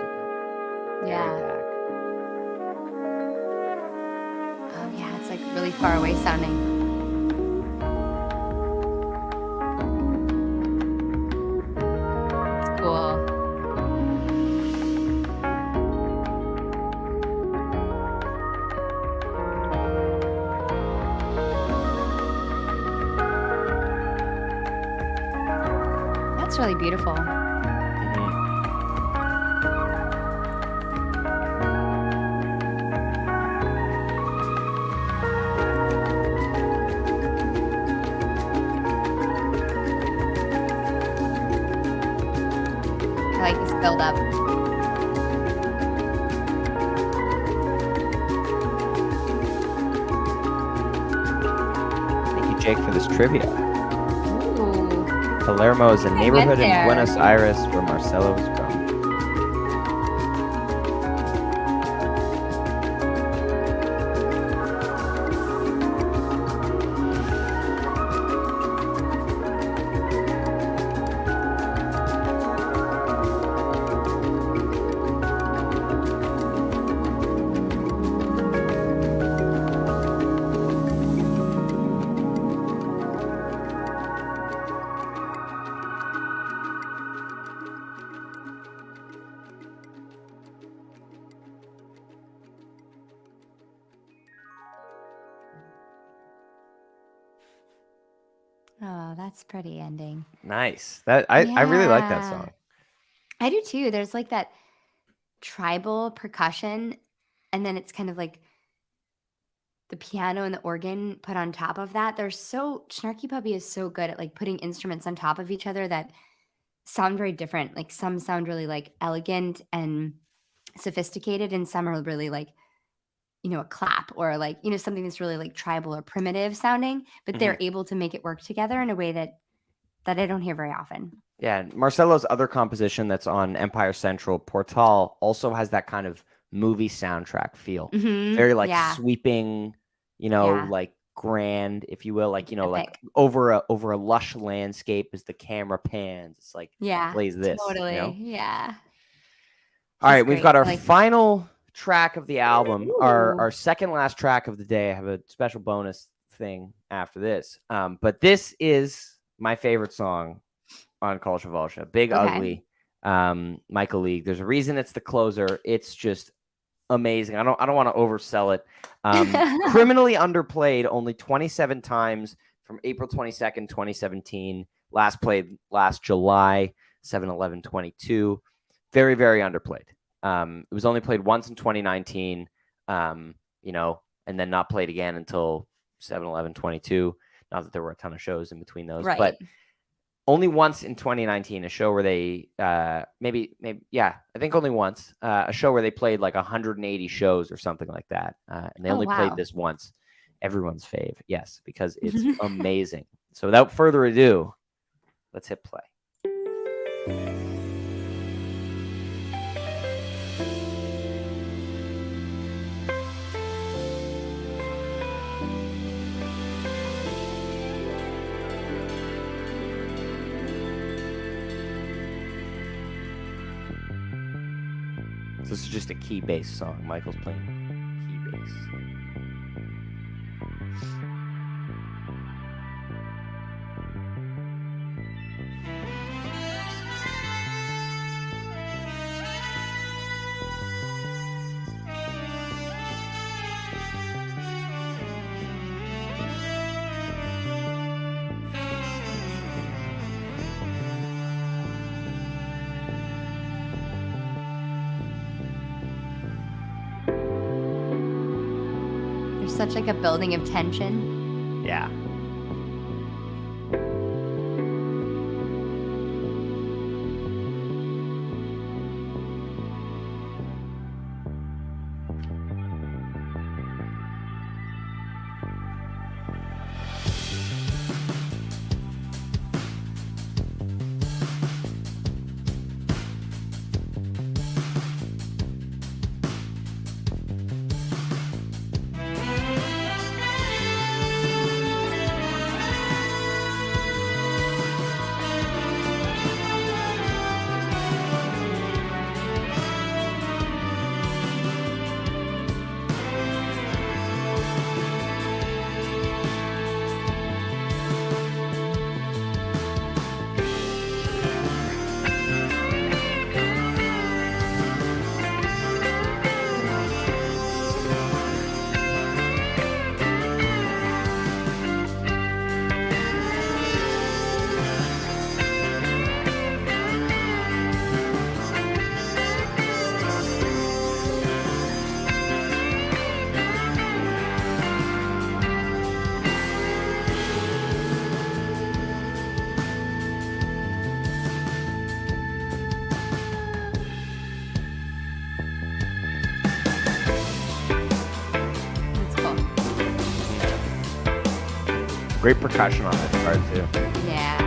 Yeah. Back. Oh yeah, it's like really far away sounding. It's cool. That's really beautiful. I like this build up. Thank you, Jake, for this trivia. Ooh. Palermo is a I neighborhood in there? Buenos Aires where Marcelo was from. Oh, that's pretty ending. Nice. I really like that song. I do too. There's like that tribal percussion, and then it's kind of like the piano and the organ put on top of that. Snarky Puppy is so good at like putting instruments on top of each other that sound very different. Like some sound really like elegant and sophisticated, and some are really like, a clap or like, something that's really like tribal or primitive sounding, but they're able to make it work together in a way that I don't hear very often. Yeah, and Marcelo's other composition that's on Empire Central, Portal, also has that kind of movie soundtrack feel. Very like sweeping, like grand, if you will, like like over a lush landscape as the camera pans. It's like plays this. Totally. Yeah. All right, we've got our final track of the album, our second last track of the day. I have a special bonus thing after this. But this is my favorite song on Culcha Vulcha. Big Ugly, Michael League. There's a reason it's the closer. It's just amazing. I don't want to oversell it. Criminally underplayed only 27 times from April 22nd, 2017. Last played last July, 7/11/22. Very, very underplayed. It was only played once in 2019, and then not played again until 7/11/22. Not that there were a ton of shows in between those, but only once in 2019, a show where they I think only once, a show where they played like 180 shows or something like that, and they only played this once. Everyone's fave, yes, because it's amazing. So without further ado, let's hit play. This is just a key bass song. Michael's playing key bass. Such like a building of tension. Yeah. Great percussion on this part too. Yeah.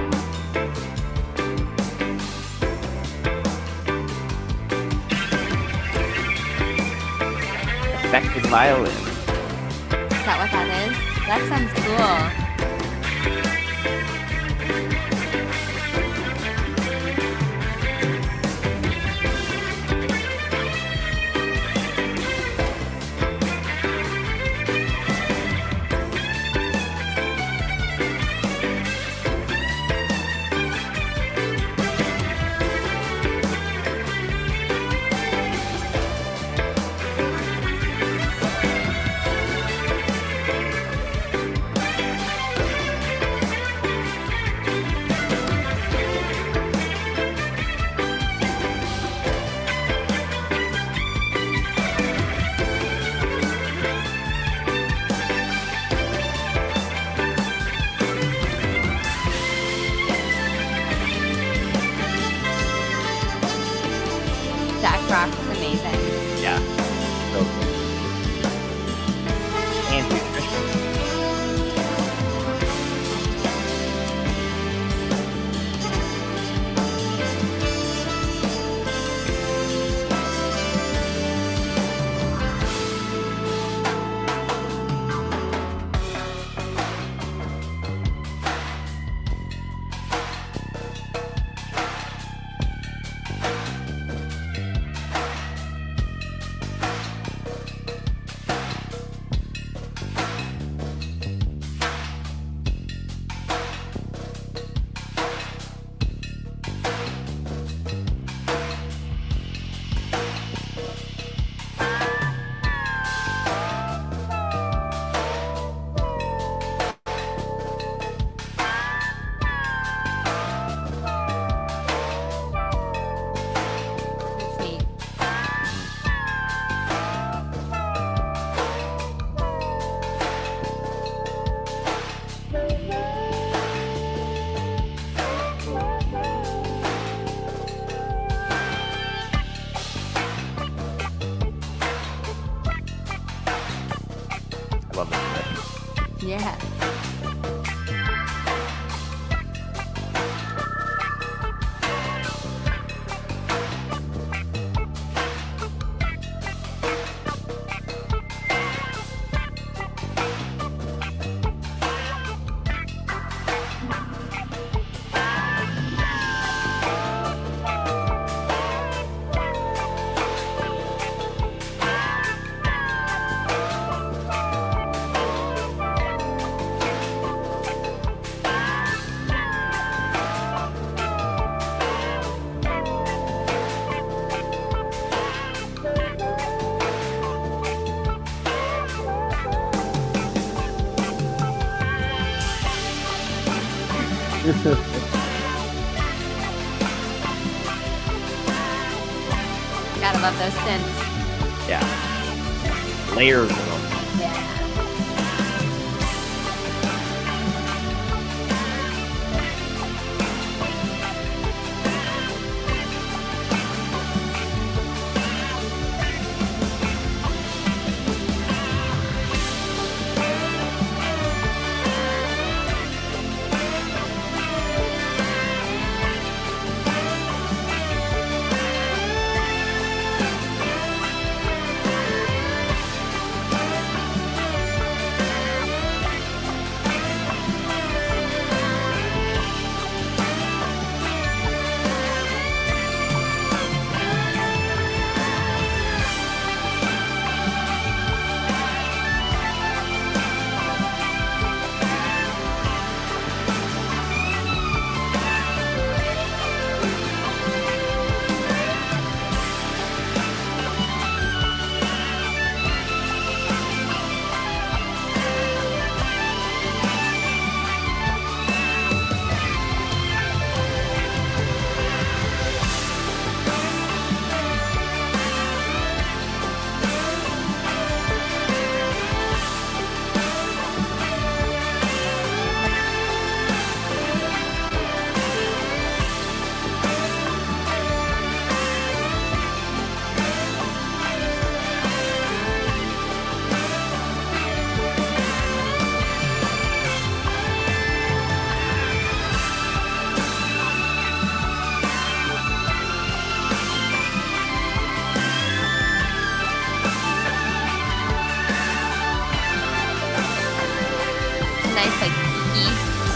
Effective violin. Is that what that is? That sounds cool. Zach Rock is amazing. Yeah. So cool. And nutrition. That's neat. I love this riff. Yeah. Gotta love those synths. Yeah. Layers of them. Yeah.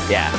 Yeah.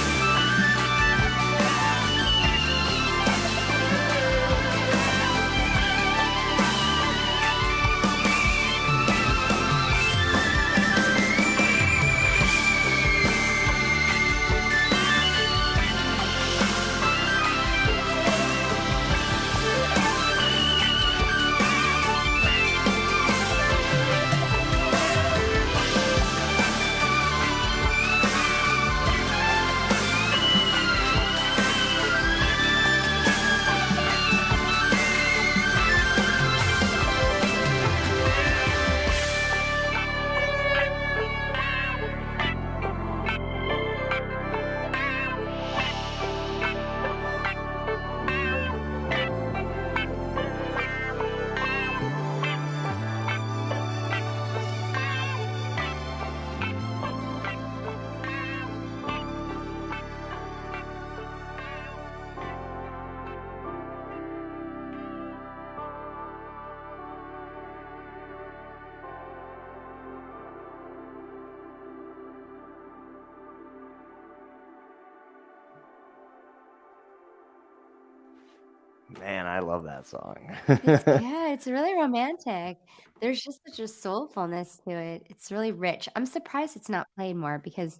Man, I love that song. It's really romantic. There's just such a soulfulness to it. It's really rich. I'm surprised it's not played more because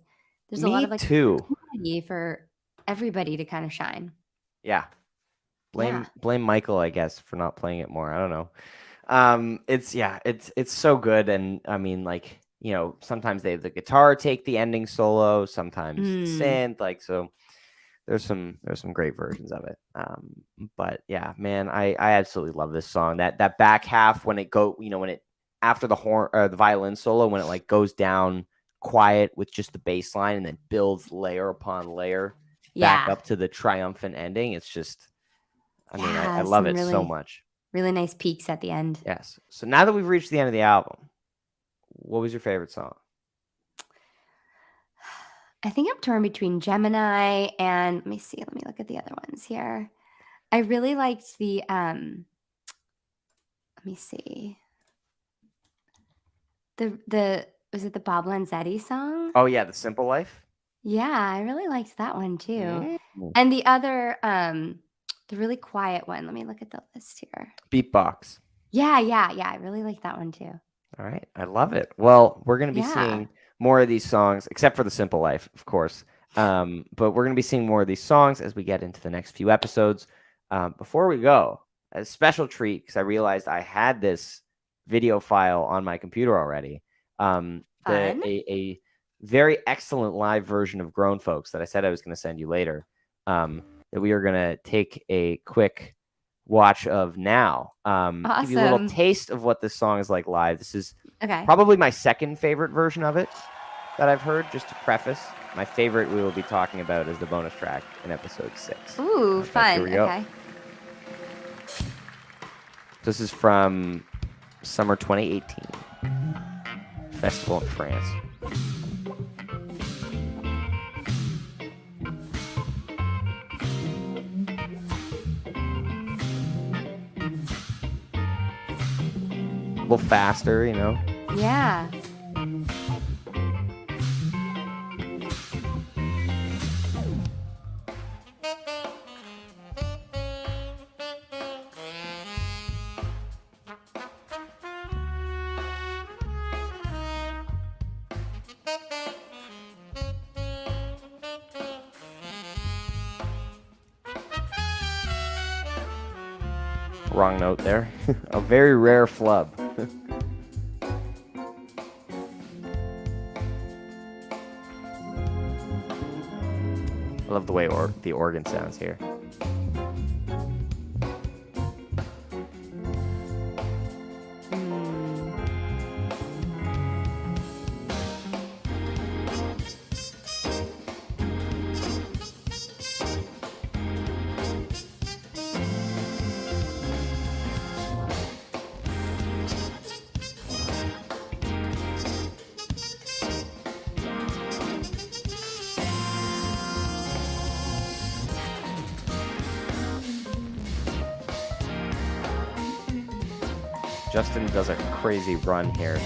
there's a lot Me of like too. opportunity for everybody to kind of shine. Yeah. Yeah. Blame Michael, I guess, for not playing it more. I don't know. It's so good, and I mean, like, you know, sometimes they have the guitar take the ending solo, sometimes synth, like, so there's some great versions of it. But yeah, man, I absolutely love this song. That back half when it when it after the horn or the violin solo, when it like goes down quiet with just the bass line and then builds layer upon layer back Yeah. up to the triumphant ending. It's just, I mean, I Yeah. love Some it so really, much. really nice peaks at the end. Yes. So now that we've reached the end of the album, what was your favorite song? I think I'm torn between Gemini and let me see. Let me look at the other ones here. I really liked the let me see. The was it the Bob Lanzetti song? Oh yeah, The Simple Life. Yeah, I really liked that one too. Mm. And the other the really quiet one. Let me look at the list here. Beatbox. Yeah, I really like that one too. All right. I love it. Well, we're going to be Yeah. seeing more of these songs, except for The Simple Life, of course. But we're going to be seeing more of these songs as we get into the next few episodes. Before we go, a special treat, because I realized I had this video file on my computer already. Fun. A very excellent live version of Grown Folks that I said I was going to send you later, that we are going to take a quick watch of now. Give you a little Awesome. taste of what this song is like live. This is Okay. probably my second favorite version of it that I've heard, just to preface. My favorite we will be talking about is the bonus track in episode 6. Ooh, Okay, fun. here we go. Okay. This is from summer 2018 festival in France. A little faster, you know. Yeah. Wrong note there. A very rare flub. I love the way the organ sounds here. Justin does a crazy run here.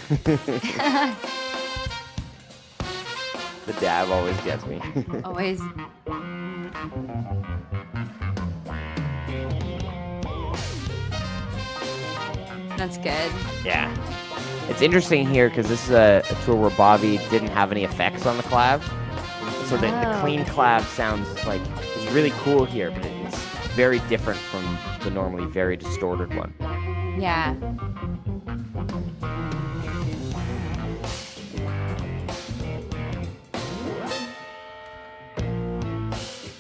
The dab always gets me. Always. That's good. Yeah. It's interesting here because this is a tour where Bobby didn't have any effects on the clav. So the clean clav sounds like it's really cool here, but it's very different from the normally very distorted one. Yeah.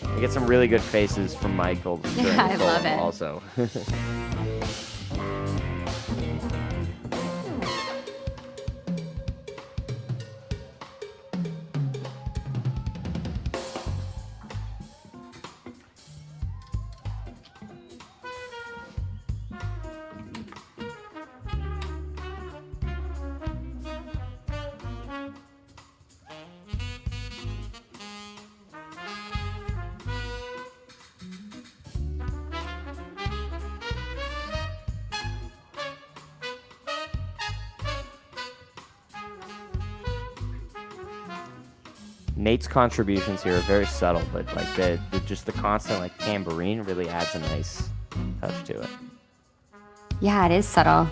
I get some really good faces from Michael during Yeah, the I solo love it. also. Nate's contributions here are very subtle, but like just the constant like tambourine really adds a nice touch to it. Yeah, it is subtle.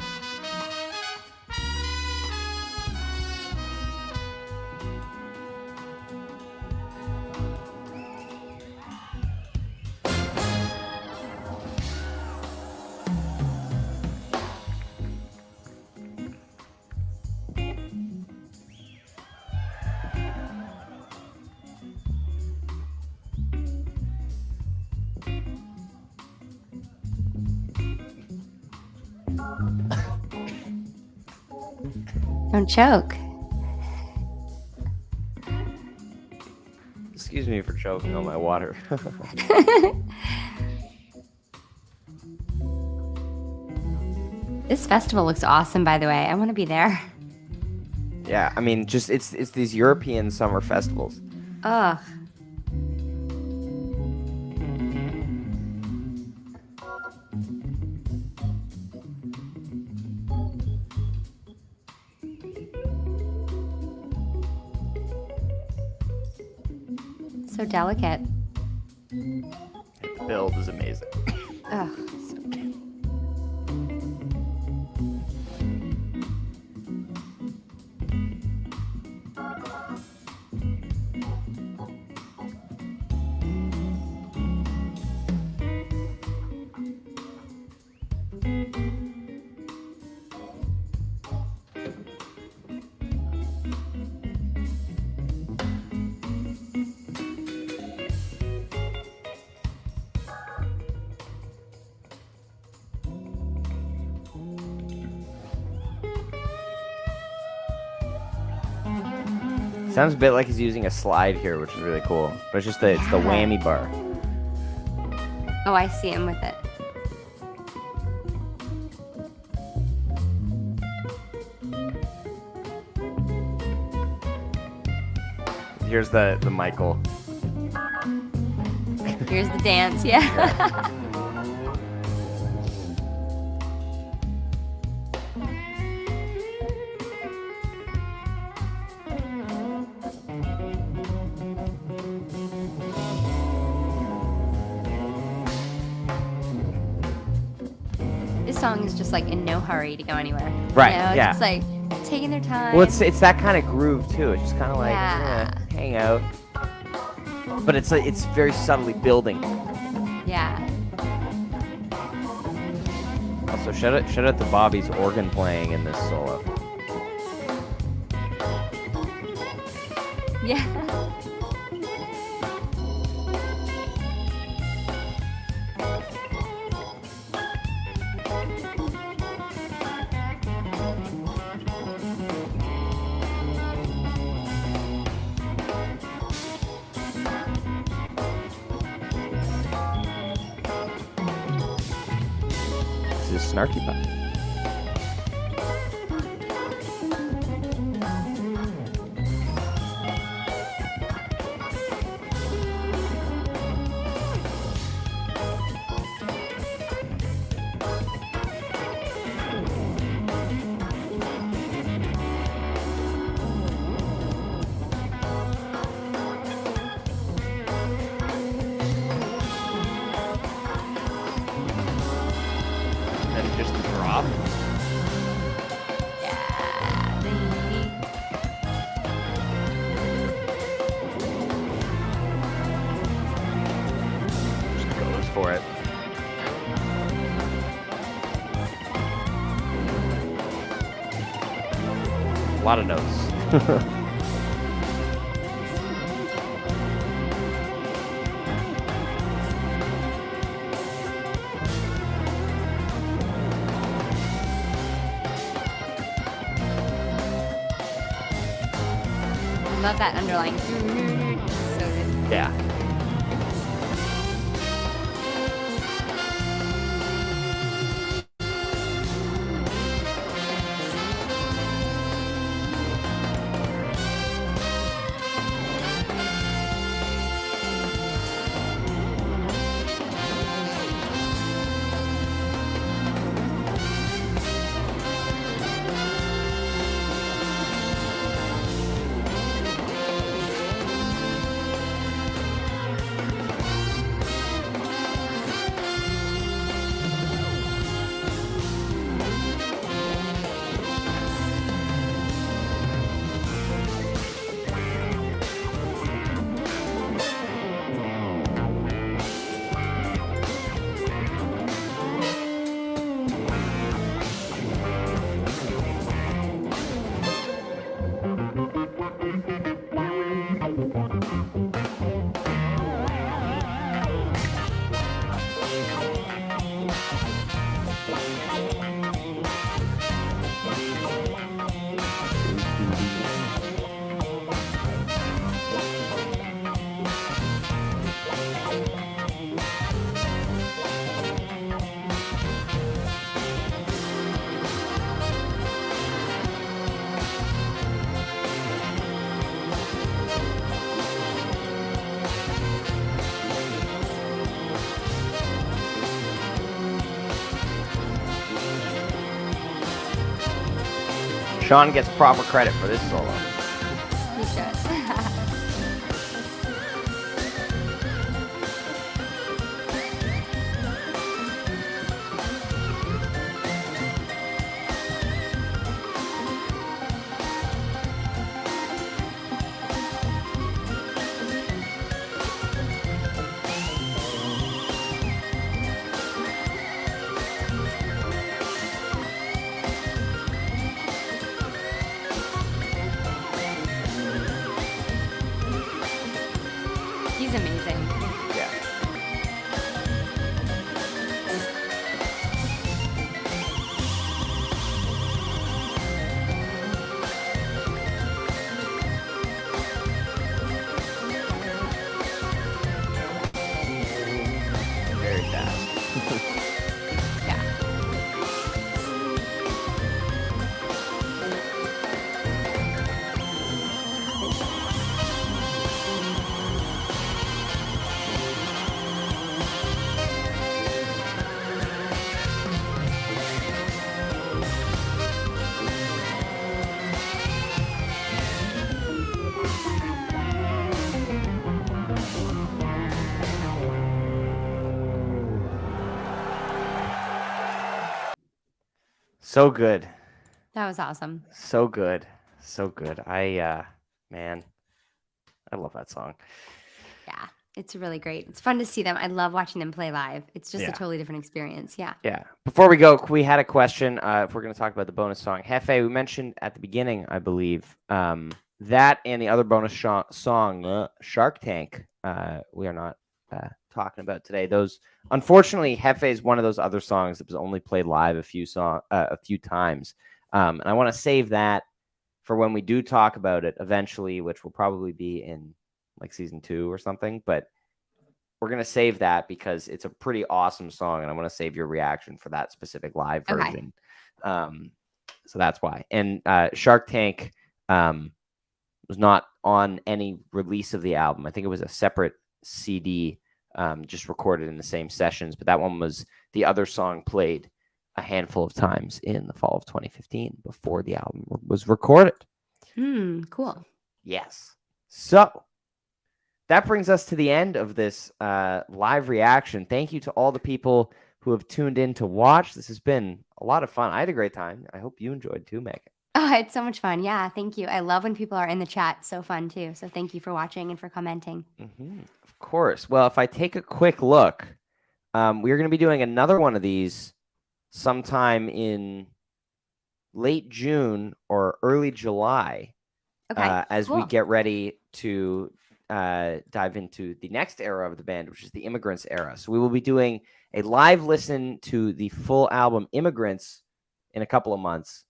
Don't choke. Excuse me for choking on my water. This festival looks awesome, by the way. I want to be there. Yeah, I mean, just it's these European summer festivals. Ugh. So delicate. The build is amazing. Ugh. So good. Sounds a bit like he's using a slide here, which is really cool. But it's just it's the whammy bar. Oh, I see him with it. Here's the Michael. Here's the dance, yeah. This song is just like in no hurry to go anywhere. Right, You know? yeah. Just like taking their time. Well, it's that kind of groove too. It's just kind of like Yeah. hang out. But it's like it's very subtly building. Yeah. Also, shout out to Bobby's organ playing in this solo. Yeah. This is Snarky Puppy. A lot of notes. Love that underlying. So good. Yeah. Sean gets proper credit for this solo. He should. He's amazing. Yeah. Very fast. Yeah. So good. That was awesome. So good. So good. Man, I love that song. Yeah. It's really great. It's fun to see them. I love watching them play live. It's just Yeah. a totally different experience. Yeah. Yeah. Before we go, we had a question. If we're going to talk about the bonus song, Hefe, we mentioned at the beginning, I believe, that and the other bonus song, Shark Tank. We are not talking about today. Those, unfortunately, Hefe is one of those other songs that was only played live a few times, and I want to save that for when we do talk about it eventually, which will probably be in like season 2 or something. But we're going to save that because it's a pretty awesome song, and I want to save your reaction for that specific live version. Okay. So that's why. And Shark Tank was not on any release of the album. I think it was a separate CD, just recorded in the same sessions, but that one was the other song played a handful of times in the fall of 2015 before the album was recorded. Cool. Yes. So that brings us to the end of this live reaction. Thank you to all the people who have tuned in to watch. This has been a lot of fun. I had a great time. I hope you enjoyed too, Megan. Oh, it's so much fun. Yeah, thank you. I love when people are in the chat. It's so fun too. So thank you for watching and for commenting. Of course. Well, if I take a quick look, we're going to be doing another one of these sometime in late June or early July Okay. as we Cool. get ready to dive into the next era of the band, which is the Immigrants era. So we will be doing a live listen to the full album Immigrants in a couple of months.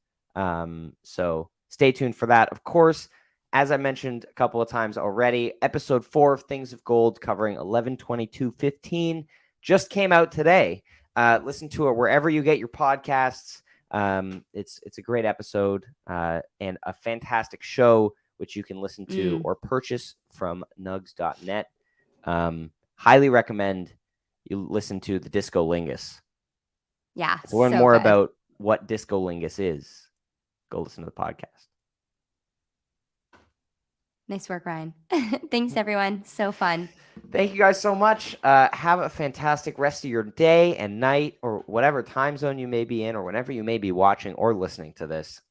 So stay tuned for that. Of course, as I mentioned a couple of times already, episode 4 of Things of Gold, covering 11/22/15, just came out today. Listen to it wherever you get your podcasts. It's a great episode and a fantastic show, which you can listen to or purchase from nugs.net. Highly recommend you listen to the Disco Lingus. Yeah. To learn so more good. about what Disco Lingus is, go listen to the podcast. Nice work, Ryan. Thanks, everyone. So fun. Thank you guys so much. Have a fantastic rest of your day and night, or whatever time zone you may be in, or whenever you may be watching or listening to this.